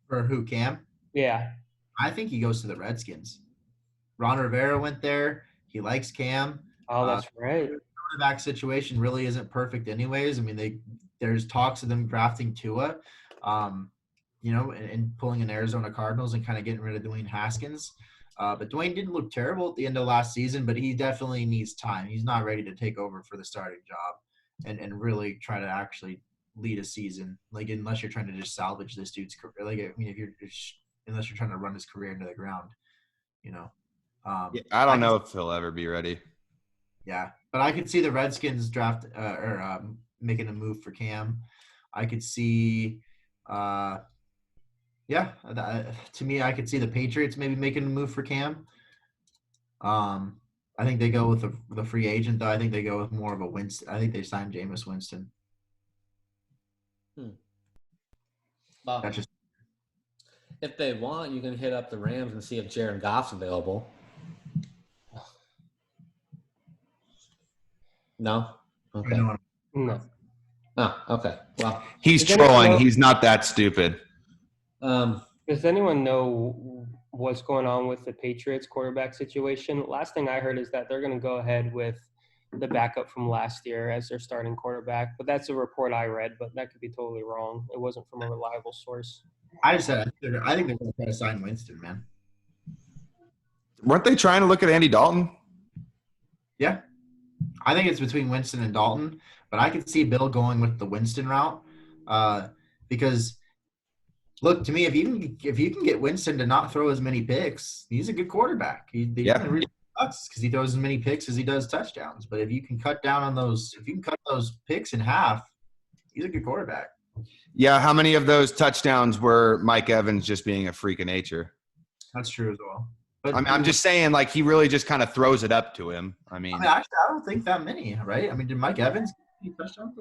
For who, Cam? Yeah. I think he goes to the Redskins. Ron Rivera went there. He likes Cam. Oh, that's right. The quarterback situation really isn't perfect anyways. I mean, there's talks of them drafting Tua, and pulling an Arizona Cardinals and kind of getting rid of Dwayne Haskins. But Dwayne didn't look terrible at the end of last season, but he definitely needs time. He's not ready to take over for the starting job and really try to actually lead a season. Like, unless you're trying to just salvage this dude's career. Like, I mean, unless you're trying to run his career into the ground, I don't know if he'll ever be ready. Yeah. But I could see the Redskins draft making a move for Cam. I could see, to me, I could see the Patriots maybe making a move for Cam. I think they go with the free agent, though. I think they go with more of a Winston. I think they signed Jameis Winston. Well, That's just if they want, you can hit up the Rams and see if Jared Goff's available. No? Okay. No. Oh, okay. Well, He's trolling. He's not that stupid. Does anyone know what's going on with the Patriots quarterback situation? Last thing I heard is that they're going to go ahead with the backup from last year as their starting quarterback. But that's a report I read, but that could be totally wrong. It wasn't from a reliable source. I just said I think they're going to try to sign Winston, man. Weren't they trying to look at Andy Dalton? Yeah. I think it's between Winston and Dalton, but I could see Bill going with the Winston route because, look, to me, if you can get Winston to not throw as many picks, he's a good quarterback. He really sucks because he throws as many picks as he does touchdowns. But if you can cut down on those, if you can cut those picks in half, he's a good quarterback. Yeah, how many of those touchdowns were Mike Evans just being a freak of nature? That's true as well. But I'm just saying, like, he really just kind of throws it up to him. actually, I don't think that many, right? I mean, did Mike Evans get any touchdowns?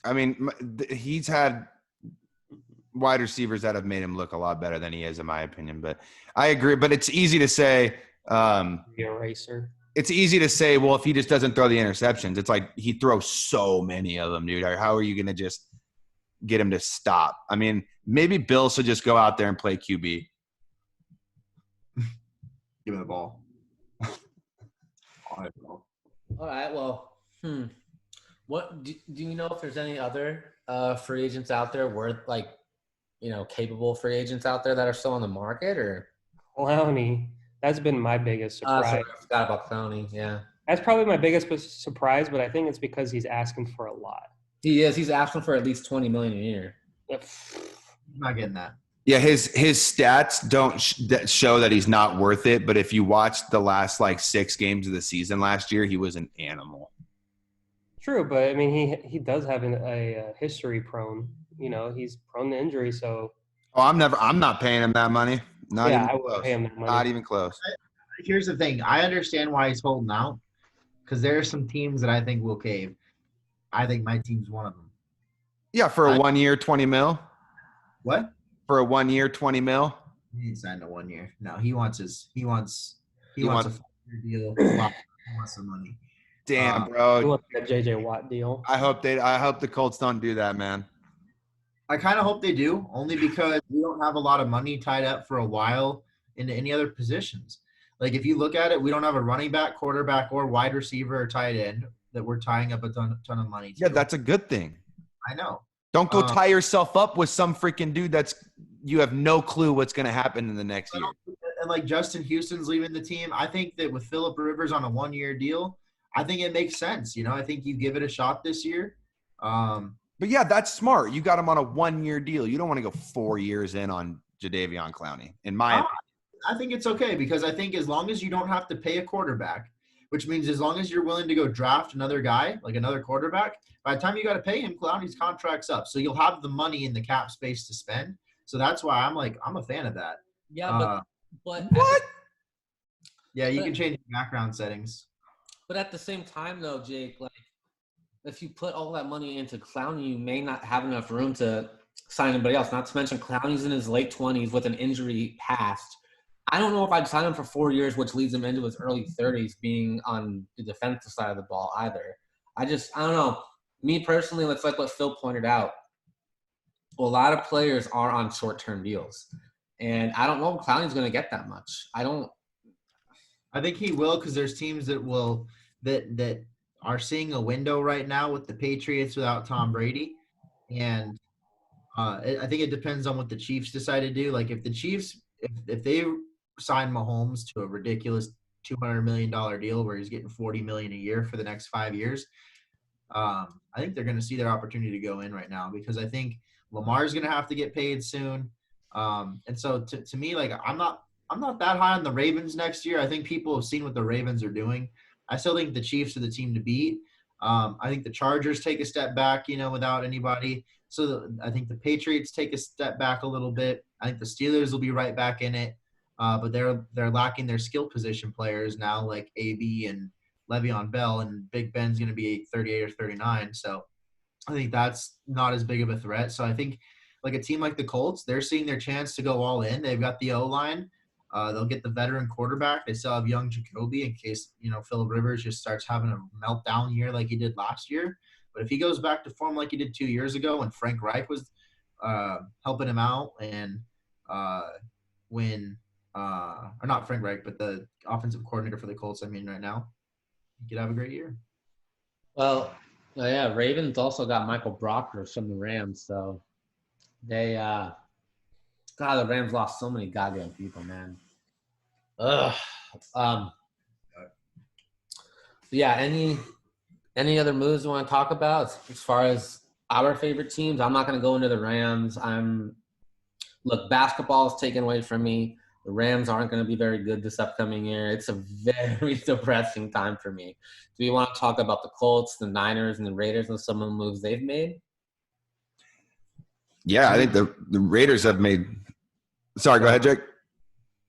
I mean, he's had wide receivers that have made him look a lot better than he is, in my opinion. But I agree. But it's easy to say. The eraser. It's easy to say, well, if he just doesn't throw the interceptions, it's like he throws so many of them, dude. How are you going to just get him to stop? I mean, maybe Bill should just go out there and play QB. Give him the ball. All right. Well, what do you know if there's any other free agents out there worth capable free agents out there that are still on the market or? Clowney. That's been my biggest surprise. Sorry, I forgot about Clowney. Yeah. That's probably my biggest surprise, but I think it's because he's asking for a lot. He is. He's asking for at least $20 million a year. I'm not getting that. Yeah, his stats don't show that he's not worth it. But if you watch the last 6 games of the season last year, he was an animal. True, but I mean, he does have a history prone. He's prone to injury. So. Oh, I'm not paying him that money. I wouldn't pay him that money. Not even close. Here's the thing. I understand why he's holding out because there are some teams that I think will cave. I think my team's one of them. Yeah, for a 1 year, $20 million. What? For a 1 year, $20 million. He ain't signed a 1 year. No, he wants a 4-year deal. He wants some money. Damn, bro. He wants a JJ Watt deal. I hope the Colts don't do that, man. I kind of hope they do, only because we don't have a lot of money tied up for a while into any other positions. Like, if you look at it, we don't have a running back, quarterback, or wide receiver or tight end that we're tying up a ton of money to. Yeah, that's a good thing. I know. Don't go tie yourself up with some freaking dude you have no clue what's going to happen in the next year. And Justin Houston's leaving the team. I think that with Phillip Rivers on a 1 year deal, I think it makes sense. I think you give it a shot this year. But yeah, that's smart. You got him on a 1 year deal. You don't want to go 4 years in on Jadeveon Clowney, in my opinion. I think it's okay because I think as long as you don't have to pay a quarterback, which means as long as you're willing to go draft another guy, like another quarterback, by the time you got to pay him, Clowney's contract's up. So you'll have the money in the cap space to spend. So that's why I'm a fan of that. Yeah, but what? Yeah, you can change the background settings. But at the same time, though, Jake, if you put all that money into Clowney, you may not have enough room to sign anybody else. Not to mention Clowney's in his late 20s with an injury past. I don't know if I'd sign him for 4 years, which leads him into his early 30s being on the defensive side of the ball either. I don't know. Me personally, it's like what Phil pointed out. A lot of players are on short-term deals. And I don't know if Clowney's going to get that much. I think he will because there's teams that are seeing a window right now with the Patriots without Tom Brady. And I think it depends on what the Chiefs decide to do. Like if the Chiefs, if they sign Mahomes to a ridiculous $200 million deal where he's getting $40 million a year for the next 5 years, I think they're going to see their opportunity to go in right now because I think Lamar's going to have to get paid soon. And so to me, I'm not that high on the Ravens next year. I think people have seen what the Ravens are doing. I still think the Chiefs are the team to beat. I think the Chargers take a step back, without anybody. So I think the Patriots take a step back a little bit. I think the Steelers will be right back in it, but they're lacking their skill position players now, like AB and Le'Veon Bell, and Big Ben's going to be 38 or 39. So I think that's not as big of a threat. So I think like a team like the Colts, they're seeing their chance to go all in. They've got the O-line. They'll get the veteran quarterback. They still have young Jacoby in case, Phillip Rivers just starts having a meltdown year like he did last year. But if he goes back to form like he did 2 years ago when Frank Reich was helping him out and or not Frank Reich, but the offensive coordinator for the Colts, right now, he could have a great year. Well, yeah, Ravens also got Michael Brockers from the Rams, so they the Rams lost so many goddamn people, man. Ugh. Yeah, any other moves you want to talk about as far as our favorite teams? I'm not going to go into the Rams. Look, basketball is taken away from me. The Rams aren't going to be very good this upcoming year. It's a very depressing time for me. Do you want to talk about the Colts, the Niners, and the Raiders and some of the moves they've made? Yeah, I think the Raiders have made – sorry, go ahead, Jake.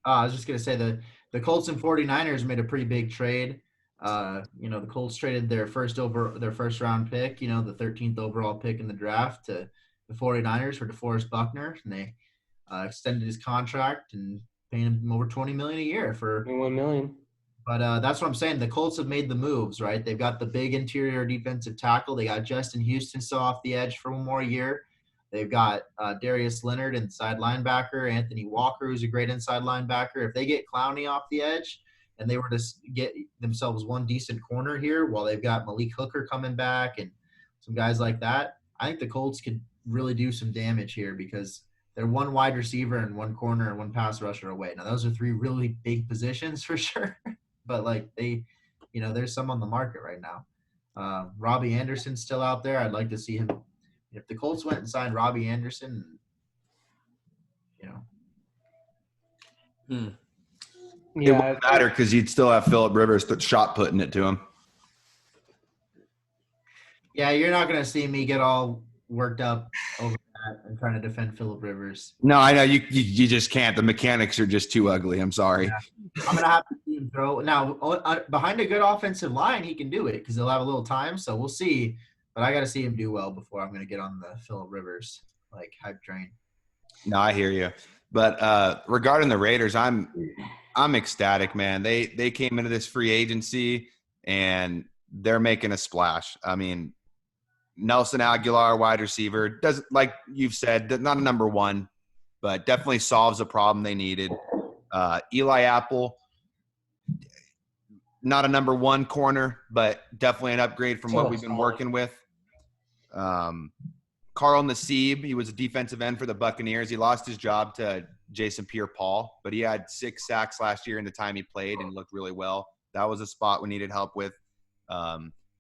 I was just going to say the Colts and 49ers made a pretty big trade. The Colts traded their first round pick, the 13th overall pick in the draft to the 49ers for DeForest Buckner, and they extended his contract and paying him over $20 million a year for $21 million. But that's what I'm saying. The Colts have made the moves, right? They've got the big interior defensive tackle. They got Justin Houston still off the edge for one more year. They've got Darius Leonard, inside linebacker, Anthony Walker, who's a great inside linebacker. If they get Clowney off the edge and they were to get themselves one decent corner here while they've got Malik Hooker coming back and some guys like that, I think the Colts could really do some damage here because they're one wide receiver and one corner and one pass rusher away. Now, those are three really big positions for sure. But, there's some on the market right now. Robbie Anderson's still out there. I'd like to see him. If the Colts went and signed Robbie Anderson, Yeah, it wouldn't matter because you'd still have Phillip Rivers shot putting it to him. Yeah, you're not going to see me get all worked up over that and trying to defend Phillip Rivers. No, I know you just can't. The mechanics are just too ugly. I'm sorry. Yeah. I'm going to have to see him throw. Now, behind a good offensive line, he can do it because he'll have a little time. So we'll see. But I got to see him do well before I'm going to get on the Phillip Rivers hype train. No, I hear you. But regarding the Raiders, I'm ecstatic, man. They came into this free agency and they're making a splash. I mean, Nelson Aguilar, wide receiver, doesn't, like you've said, not a number one, but definitely solves a problem they needed. Eli Apple, not a number one corner, but definitely an upgrade from what we've been working with. Carl Nassib, he was a defensive end for the Buccaneers. He lost his job to Jason Pierre-Paul, but he had 6 sacks last year in the time he played and looked really well. That was a spot we needed help with.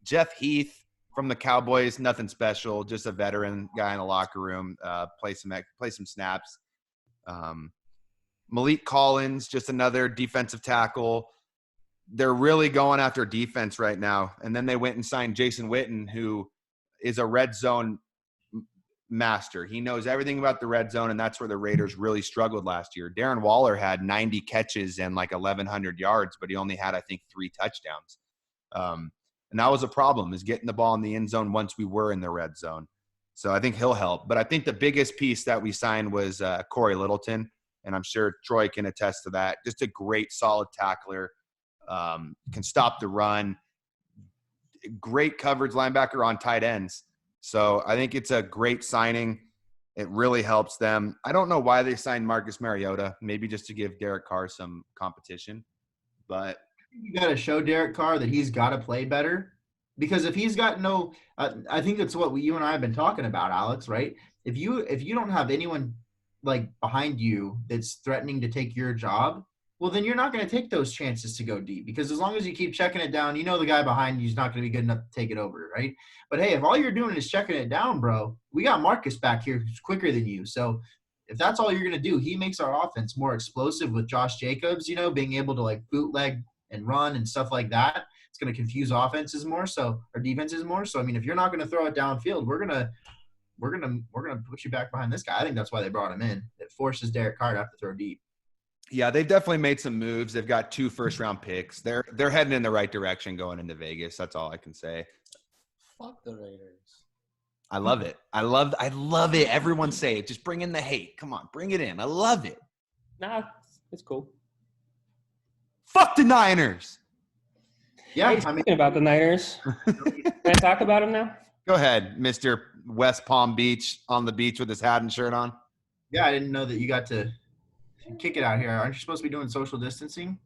Jeff Heath from the Cowboys, nothing special, just a veteran guy in the locker room, play some snaps. Malik Collins, just another defensive tackle. They're really going after defense right now. And then they went and signed Jason Witten, who is a red zone master. He knows everything about the red zone, and that's where the Raiders really struggled last year. Darren Waller had 90 catches and 1,100 yards, but he only had, I think, 3 touchdowns. And that was a problem, is getting the ball in the end zone once we were in the red zone. So I think he'll help. But I think the biggest piece that we signed was Corey Littleton, and I'm sure Troy can attest to that. Just a great, solid tackler, can stop the run, great coverage linebacker on tight ends. So I think it's a great signing. It really helps them. I don't know why they signed Marcus Mariota, maybe just to give Derek Carr some competition. But you got to show Derek Carr that he's got to play better, because if he's got no I think that's what you and I have been talking about, Alex, right? If you don't have anyone behind you that's threatening to take your job, well, then you're not going to take those chances to go deep, because as long as you keep checking it down, the guy behind you is not going to be good enough to take it over, right? But, hey, if all you're doing is checking it down, bro, we got Marcus back here who's quicker than you. So if that's all you're going to do, he makes our offense more explosive with Josh Jacobs, being able to, bootleg and run and stuff like that. It's going to confuse offenses more, or defenses more. So I mean, if you're not going to throw it downfield, we're gonna put you back behind this guy. I think that's why they brought him in. It forces Derek Carr to have to throw deep. Yeah, they've definitely made some moves. They've got 2 first-round picks. They're heading in the right direction going into Vegas. That's all I can say. Fuck the Raiders. I love it. I love it. Everyone say it. Just bring in the hate. Come on, bring it in. I love it. Nah, it's cool. Fuck the Niners. Yeah, Hey, speaking about the Niners, can I talk about them now? Go ahead, Mr. West Palm Beach on the beach with his hat and shirt on. Yeah, I didn't know that you got to kick it out here. Aren't you supposed to be doing social distancing?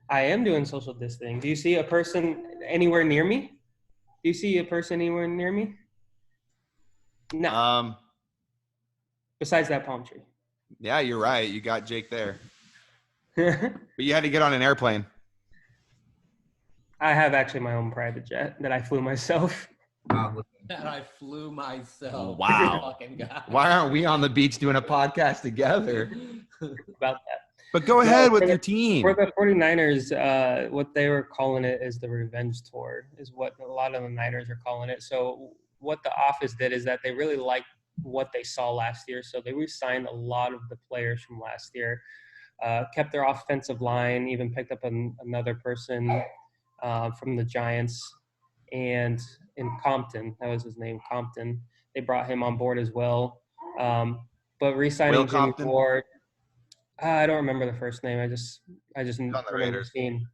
I am doing social distancing. Do you see a person anywhere near me? Do you see a person anywhere near me? No. Besides that palm tree. Yeah, you're right. You got Jake there. But you had to get on an airplane. I have actually my own private jet that I flew myself. That I flew myself. Wow. Fucking guy. Why aren't we on the beach doing a podcast together? About that. But go ahead with your team. For the 49ers, what they were calling it is the revenge tour, is what a lot of the Niners are calling it. So what the office did is that they really liked what they saw last year. So they re-signed a lot of the players from last year, kept their offensive line, even picked up another person from the Giants, and in Compton, that was his name, Compton. They brought him on board as well. But re-signing Jimmy Ward, I don't remember the first name. I just remember seeing.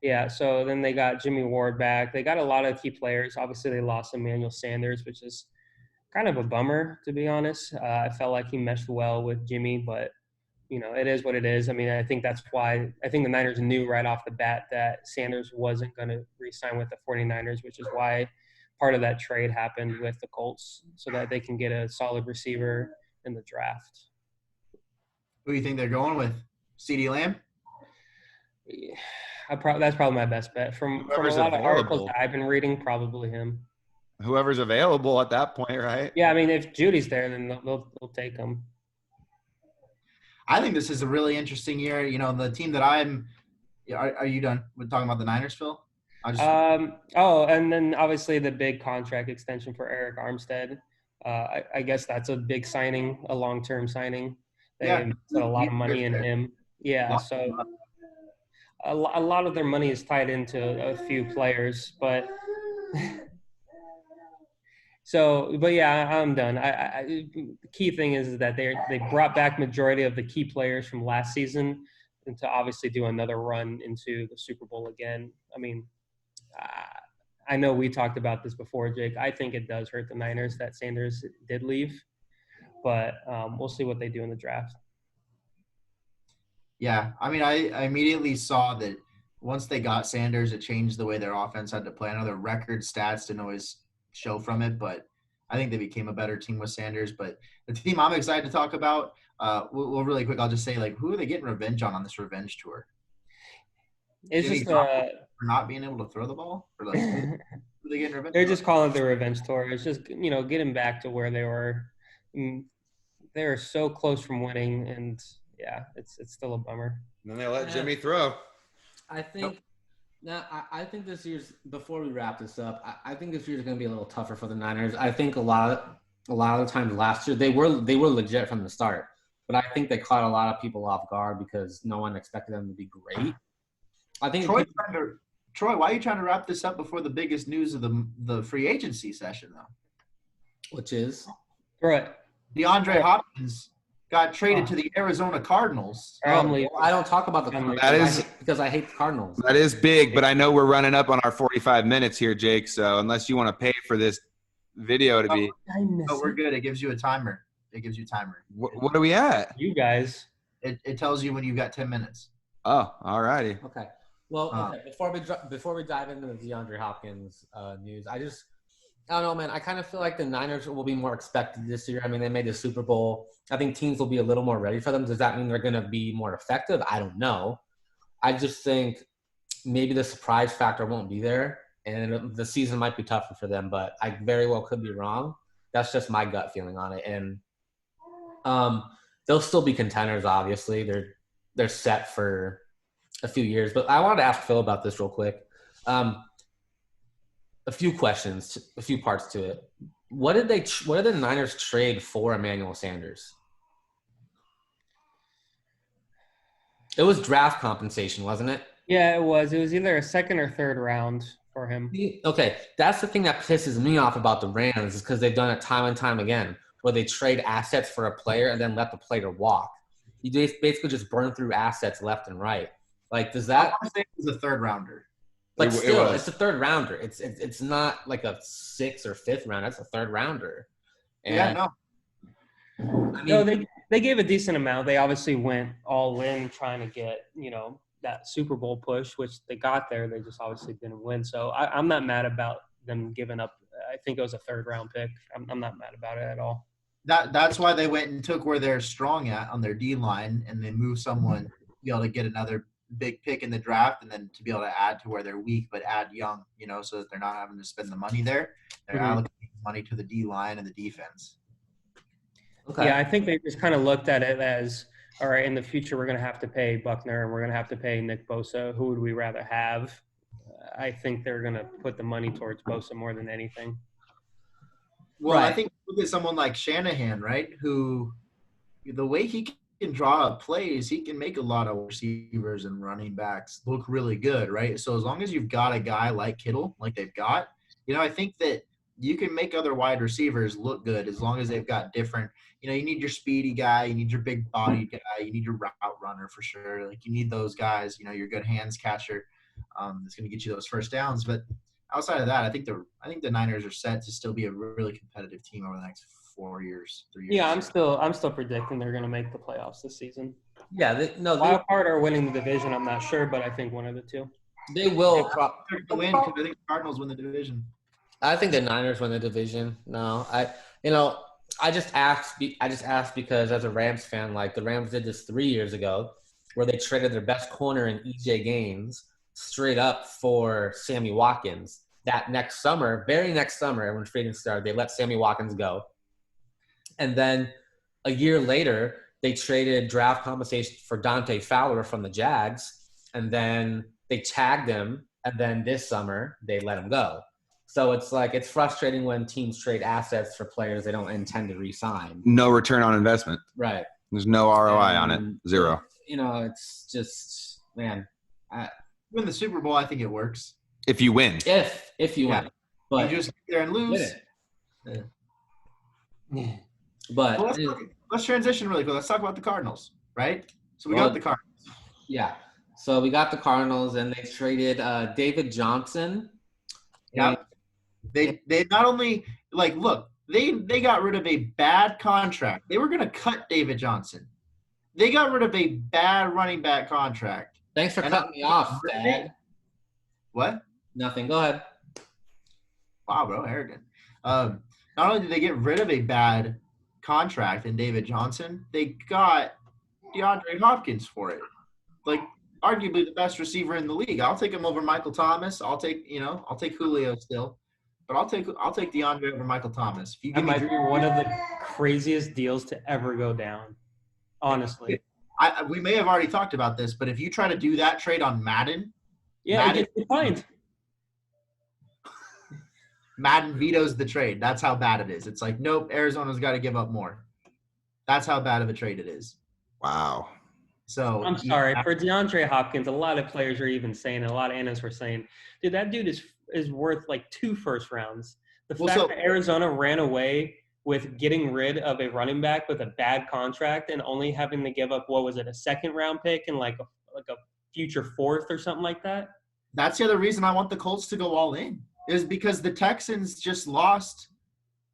Yeah, so then they got Jimmy Ward back. They got a lot of key players. Obviously, they lost Emmanuel Sanders, which is kind of a bummer, to be honest. I felt like he meshed well with Jimmy, but, it is what it is. I mean, I think that's why – I think the Niners knew right off the bat that Sanders wasn't going to re-sign with the 49ers, which is why part of that trade happened with the Colts so that they can get a solid receiver in the draft. Who do you think they're going with? CeeDee Lamb? Yeah, that's probably my best bet. From a lot of articles that I've been reading, probably him. Whoever's available at that point, right? Yeah, I mean, if Judy's there, then they'll take him. I think this is a really interesting year. The team that I'm – are you done with talking about the Niners, Phil? And then obviously the big contract extension for Eric Armstead. I guess that's a big signing, a long-term signing. They put a lot of money in him. Yeah, so a lot of their money is tied into a few players, but I'm done. The key thing is that they brought back majority of the key players from last season, and to obviously do another run into the Super Bowl again. I mean, I know we talked about this before, Jake. I think it does hurt the Niners that Sanders did leave, but we'll see what they do in the draft. Yeah, I mean, I immediately saw that once they got Sanders, it changed the way their offense had to play. I know their record stats didn't always show from it, but I think they became a better team with Sanders. But the team I'm excited to talk about, well, really quick, I'll just say, who are they getting revenge on this revenge tour? It's just for not being able to throw the ball? Or who are they getting revenge They're just calling it the revenge tour. It's just, getting back to where they were. They were so close from winning, and yeah, it's still a bummer. And then they let Jimmy throw. I think I think this year's, before we wrap this up, I think this year's going to be a little tougher for the Niners. I think a lot of the times last year they were legit from the start, but I think they caught a lot of people off guard because no one expected them to be great. I think Troy, why are you trying to wrap this up before the biggest news of the free agency session, though? Which is? Right. DeAndre Hopkins got traded to the Arizona Cardinals. I don't talk about the Cardinals because I hate the Cardinals. That is big, but I know we're running up on our 45 minutes here, Jake. So unless you want to pay for this video to be – No, we're good. It gives you a timer. What are we at? You guys. It tells you when you've got 10 minutes. Oh, all righty. Okay. Well, before we dive into the DeAndre Hopkins news, I don't know, man. I kind of feel like the Niners will be more expected this year. I mean, they made the Super Bowl. I think teams will be a little more ready for them. Does that mean they're going to be more effective? I don't know. I just think maybe the surprise factor won't be there, and the season might be tougher for them, but I very well could be wrong. That's just my gut feeling on it. And they'll still be contenders, obviously. They're set for a few years. But I wanted to ask Phil about this real quick. A few questions, a few parts to it. What did the Niners trade for Emmanuel Sanders? It was draft compensation, wasn't it? Yeah, it was. It was either a second or third round for him. Okay, that's the thing that pisses me off about the Rams is because they've done it time and time again, where they trade assets for a player and then let the player walk. You basically just burn through assets left and right. Like, does that? I want to say it was a third rounder. But still, it's a third rounder. It's not like a 6th or 5th round. That's a third rounder. And, Yeah, no. I mean, No, they gave a decent amount. They obviously went all in trying to get, that Super Bowl push, which they got there. They just obviously didn't win. So I'm not mad about them giving up. I think it was a third round pick. I'm not mad about it at all. That's why they went and took where they're strong at on their D line, and they moved someone to be able to get another big pick in the draft, and then to be able to add to where they're weak, but add young, so that they're not having to spend the money there. They're allocating money to the D line and the defense. okay. Yeah, I think they just kind of looked at it as, all right, in the future we're going to have to pay Buckner and we're going to have to pay Nick Bosa. Who would we rather have? I think they're going to put the money towards Bosa more than anything. Well, Right. I think look at someone like Shanahan, right? Who, the way he can draw up plays, he can make a lot of receivers and running backs look really good, right? So as long as you've got a guy like Kittle, like they've got, I think that you can make other wide receivers look good as long as they've got different. You need your speedy guy, you need your big body guy, you need your route runner for sure. Like you need those guys, your good hands catcher that's going to get you those first downs. But outside of that, I think the Niners are set to still be a really competitive team over the next 4 years, 3 years. Yeah, I'm still predicting they're going to make the playoffs this season. Yeah, Wild card or winning the division, I'm not sure, but I think one of the two. they will. They're going to win because I think the Cardinals win the division. I think the Niners win the division. No, I just asked because as a Rams fan, like the Rams did this 3 years ago, where they traded their best corner in EJ Gaines straight up for Sammy Watkins. That very next summer, when trading started, they let Sammy Watkins go, and then a year later, they traded draft compensation for Dante Fowler from the Jags, and then they tagged him, and then this summer they let him go. So it's frustrating when teams trade assets for players they don't intend to re-sign. No return on investment. Right. There's no ROI on it. Zero. It's just, man. Win the Super Bowl, I think it works. If you win. If you win. But you just get there and lose. Yeah. But well, let's transition really quick. Let's talk about the Cardinals, right? So we got the Cardinals. Yeah. So we got the Cardinals, and they traded David Johnson. Yeah. They not only look, they got rid of a bad contract. They were going to cut David Johnson. They got rid of a bad running back contract. Thanks for cutting me off, Dad. What? Nothing. Go ahead. Wow, bro, arrogant. Not only did they get rid of a bad contract in David Johnson, they got DeAndre Hopkins for it. Arguably the best receiver in the league. I'll take him over Michael Thomas. I'll take Julio still. But I'll take DeAndre over Michael Thomas. If you That might be one of the craziest deals to ever go down, honestly. We may have already talked about this, but if you try to do that trade on Madden, it gets declined. Madden vetoes the trade. That's how bad it is. It's like, nope, Arizona's got to give up more. That's how bad of a trade it is. Wow. So I'm sorry. For DeAndre Hopkins, a lot of players are even saying, a lot of analysts were saying, dude, that dude is worth 2 first rounds. The fact that Arizona ran away with getting rid of a running back with a bad contract and only having to give up, what was it, a second round pick and a future 4th or something like that? That's the other reason I want the Colts to go all in, is because the Texans just lost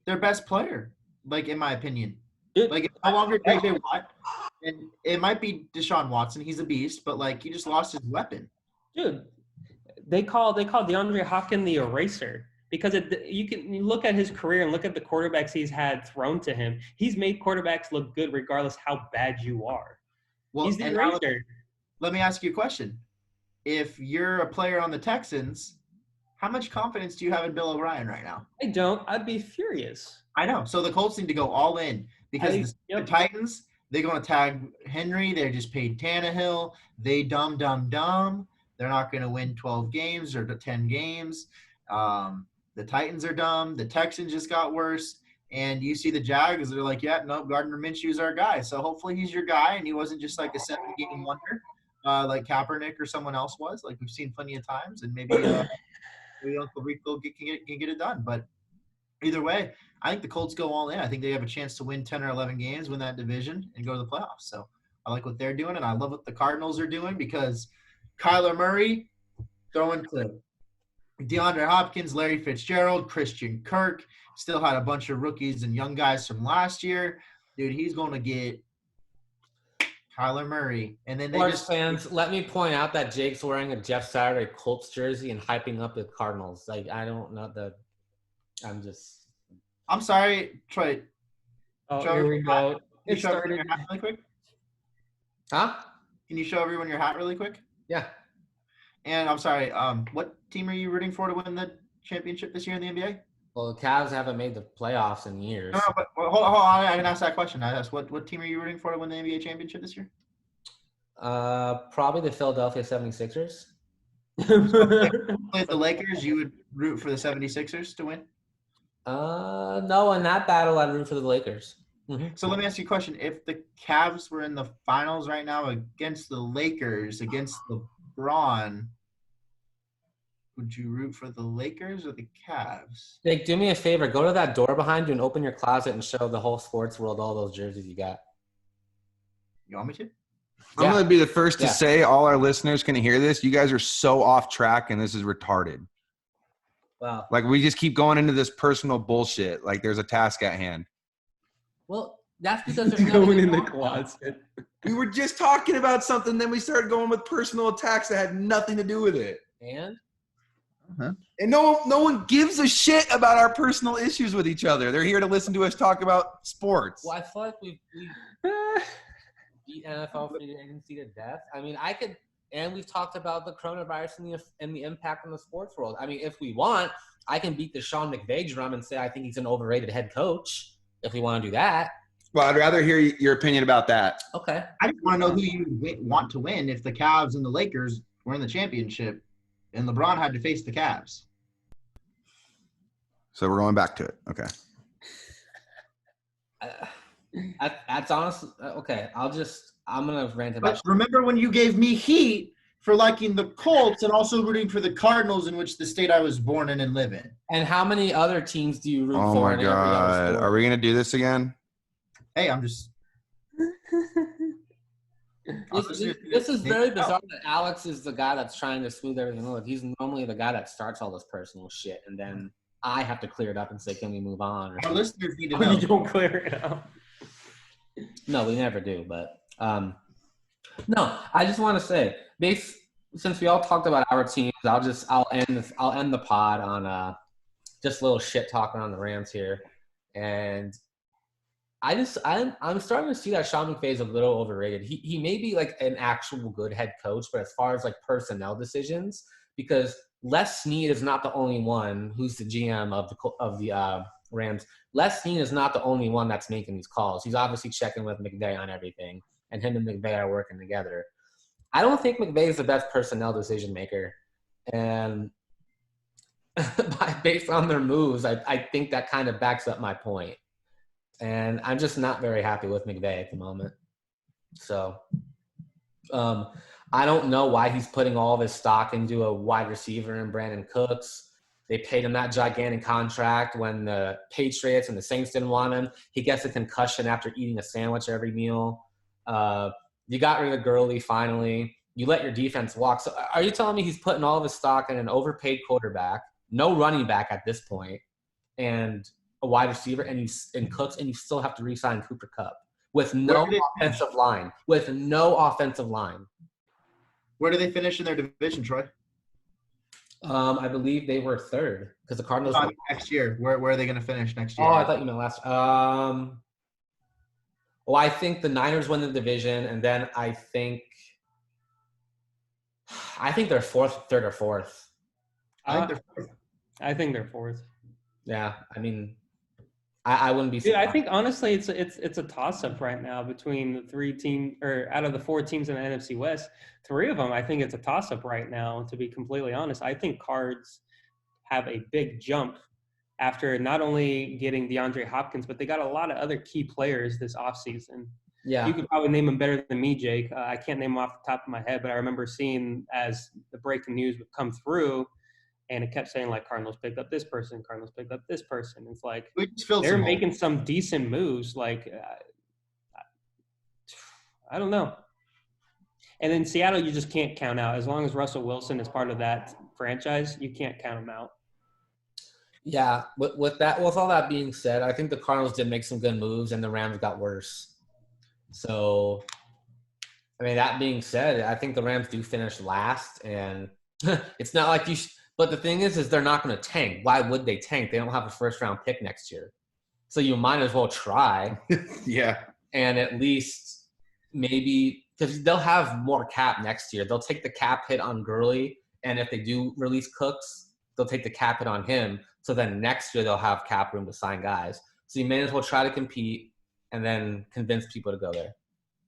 their best player, in my opinion. It's no longer J.J. Watt, and it might be Deshaun Watson. He's a beast, but he just lost his weapon. Dude, they call DeAndre Hopkins the eraser because you look at his career and look at the quarterbacks he's had thrown to him. He's made quarterbacks look good regardless how bad you are. Well, he's the eraser. Let me ask you a question. If you're a player on the Texans, how much confidence do you have in Bill O'Brien right now? I don't. I'd be furious. I know. So the Colts need to go all in because the Titans, they're going to tag Henry. They just paid Tannehill. They dumb. They're not going to win 12 games or 10 games. The Titans are dumb. The Texans just got worse. And you see the Jags, they're like, yeah, no, Gardner Minshew's our guy. So hopefully he's your guy, and he wasn't just like a 7-game wonder like Kaepernick or someone else was. Like we've seen plenty of times, and maybe Uncle Rico can get it done. But either way, I think the Colts go all in. I think they have a chance to win 10 or 11 games, win that division, and go to the playoffs. So I like what they're doing, and I love what the Cardinals are doing because Kyler Murray throwing to DeAndre Hopkins, Larry Fitzgerald, Christian Kirk, still had a bunch of rookies and young guys from last year. Dude, he's going to get Kyler Murray. And then Sports fans, let me point out that Jake's wearing a Jeff Saturday Colts jersey and hyping up the Cardinals. Like, I don't know that. I'm sorry, Troy. Oh, here we go. It started. Your hat really quick? Huh? Can you show everyone your hat really quick? Yeah. And I'm sorry, what team are you rooting for to win the championship this year in the NBA? Well, the Cavs haven't made the playoffs in years. No, but hold on. I didn't ask that question. I asked what team are you rooting for to win the NBA championship this year? Probably the Philadelphia 76ers. If the Lakers, you would root for the 76ers to win? No, in that battle, I'd root for the Lakers. Mm-hmm. So let me ask you a question. If the Cavs were in the finals right now against the Lakers, against LeBron, would you root for the Lakers or the Cavs? Jake, do me a favor. Go to that door behind you and open your closet and show the whole sports world all those jerseys you got. You want me to? I'm going to be the first to say all our listeners can hear this. You guys are so off track, and this is retarded. Wow. Like, we just keep going into this personal bullshit. Like, there's a task at hand. Well, that's because there's going in the closet. We were just talking about something, then we started going with personal attacks that had nothing to do with it. And? Uh-huh. And no one gives a shit about our personal issues with each other. They're here to listen to us talk about sports. Well, I feel like we beat NFL free agency to death. I mean, and we've talked about the coronavirus and the impact on the sports world. I mean, if we want, I can beat the Sean McVay drum and say I think he's an overrated head coach if we want to do that. Well, I'd rather hear your opinion about that. Okay. I just want to know who you want to win if the Cavs and the Lakers were in the championship and LeBron had to face the Cavs. So we're going back to it. Okay. That's honestly okay. I'm gonna rant about. But remember when you gave me heat for liking the Colts and also rooting for the Cardinals, in which the state I was born in and live in. And how many other teams do you root Oh for? my God! Are we gonna do this again? Hey, I'm just. This is very bizarre that Alex is the guy that's trying to smooth everything over. He's normally the guy that starts all this personal shit, and then I have to clear it up and say, "Can we move on?" Our listeners need to know. You don't clear it up. No, we never do. But no, I just want to say, since we all talked about our teams, I'll end the pod on just a little shit talking on the Rams here, and I'm starting to see that Sean McVay is a little overrated. He may be like an actual good head coach, but as far as like personnel decisions, because Les Snead is not the only one who's the GM of the Rams. Les Snead is not the only one that's making these calls. He's obviously checking with McVay on everything, and him and McVay are working together. I don't think McVay is the best personnel decision maker, and based on their moves, I think that kind of backs up my point. And I'm just not very happy with McVay at the moment. So I don't know why he's putting all of his stock into a wide receiver in Brandon Cooks. They paid him that gigantic contract when the Patriots and the Saints didn't want him. He gets a concussion after eating a sandwich every meal. You got rid of Gurley finally. You let your defense walk. So are you telling me he's putting all of his stock in an overpaid quarterback, no running back at this point, and a wide receiver, and Cooks, and you still have to re-sign Cooper Kupp with no offensive line? With no offensive line. Where do they finish in their division, Troy? I believe they were third because the Cardinals. Next year, where are they going to finish next year? Oh, I thought you meant last. Well, I think the Niners win the division, and then I think they're third or fourth. I think they're fourth. I think they're fourth. Yeah, I mean, I wouldn't be Dude, surprised. I think honestly, it's a toss up right now between the 3 teams, or out of the 4 teams in the NFC West, 3 of them. I think it's a toss up right now. To be completely honest, I think Cards have a big jump after not only getting DeAndre Hopkins, but they got a lot of other key players this offseason. Yeah. You could probably name them better than me, Jake. I can't name them off the top of my head, but I remember seeing as the breaking news would come through, and it kept saying, like, Cardinals picked up this person, Cardinals picked up this person. It's like they're making some decent moves. Like, I don't know. And then Seattle, you just can't count out. As long as Russell Wilson is part of that franchise, you can't count him out. Yeah, with all that being said, I think the Cardinals did make some good moves, and the Rams got worse. So, I mean, that being said, I think the Rams do finish last, and it's not like you. But the thing is they're not going to tank. Why would they tank? They don't have a first-round pick next year, so you might as well try. Yeah, and at least maybe because they'll have more cap next year. They'll take the cap hit on Gurley, and if they do release Cooks, they'll take the cap hit on him. So then next year they'll have cap room to sign guys. So you may as well try to compete and then convince people to go there.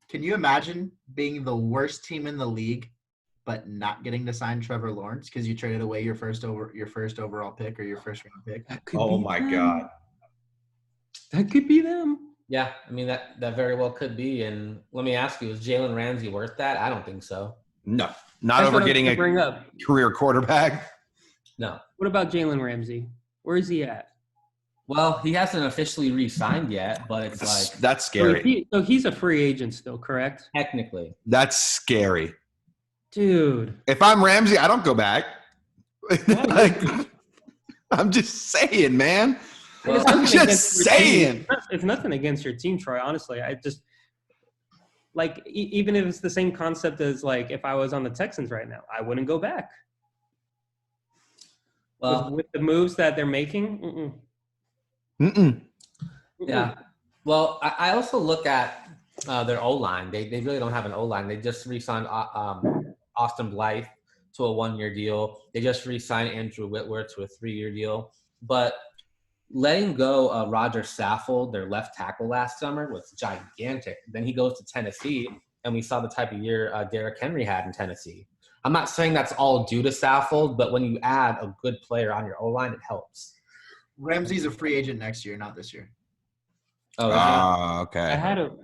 Can you imagine being the worst team in the league, but not getting to sign Trevor Lawrence because you traded away your first overall pick or your first round pick? Oh my God. That could be them. Yeah, I mean that very well could be. And let me ask you, is Jalen Ramsey worth that? I don't think so. No, not over getting a career quarterback. No. What about Jalen Ramsey? Where is he at? Well, he hasn't officially re-signed yet, but it's like that's scary. So he's a free agent still, correct? Technically. That's scary. Dude. If I'm Ramsey, I don't go back. Like, I'm just saying, man. Well, I'm just saying. It's nothing against your team, Troy, honestly. I just like even if it's the same concept as like if I was on the Texans right now, I wouldn't go back. Well, with the moves that they're making, yeah. Well, I also look at their O-line. They really don't have an O-line. They just re-signed Austin Blythe to a 1-year deal. They just re-signed Andrew Whitworth to a 3-year deal. But letting go of Roger Saffold, their left tackle last summer, was gigantic. Then he goes to Tennessee, and we saw the type of year Derrick Henry had in Tennessee. I'm not saying that's all due to Saffold, but when you add a good player on your O-line, it helps. Ramsey's a free agent next year, not this year. Oh, okay.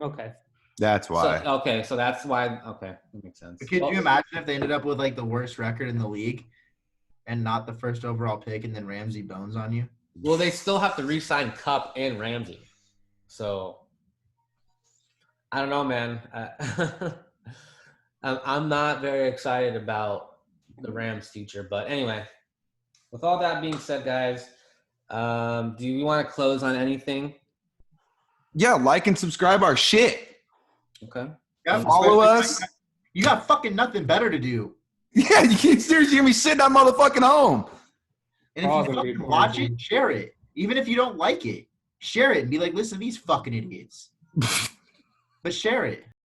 Okay. That's why. So that's why. Okay, that makes sense. Could you imagine if they ended up with like the worst record in the league and not the first overall pick, and then Ramsey bones on you? Well, they still have to re-sign Kupp and Ramsey. So I don't know, man. I'm not very excited about the Rams' future. But anyway, with all that being said, guys, do you want to close on anything? Yeah, like and subscribe our shit. Okay. Yeah, follow us. You got fucking nothing better to do. Yeah, you can't seriously be sitting at motherfucking home. And if you fucking watch it, share it. Even if you don't like it, share it and be like, listen to these fucking idiots. But share it.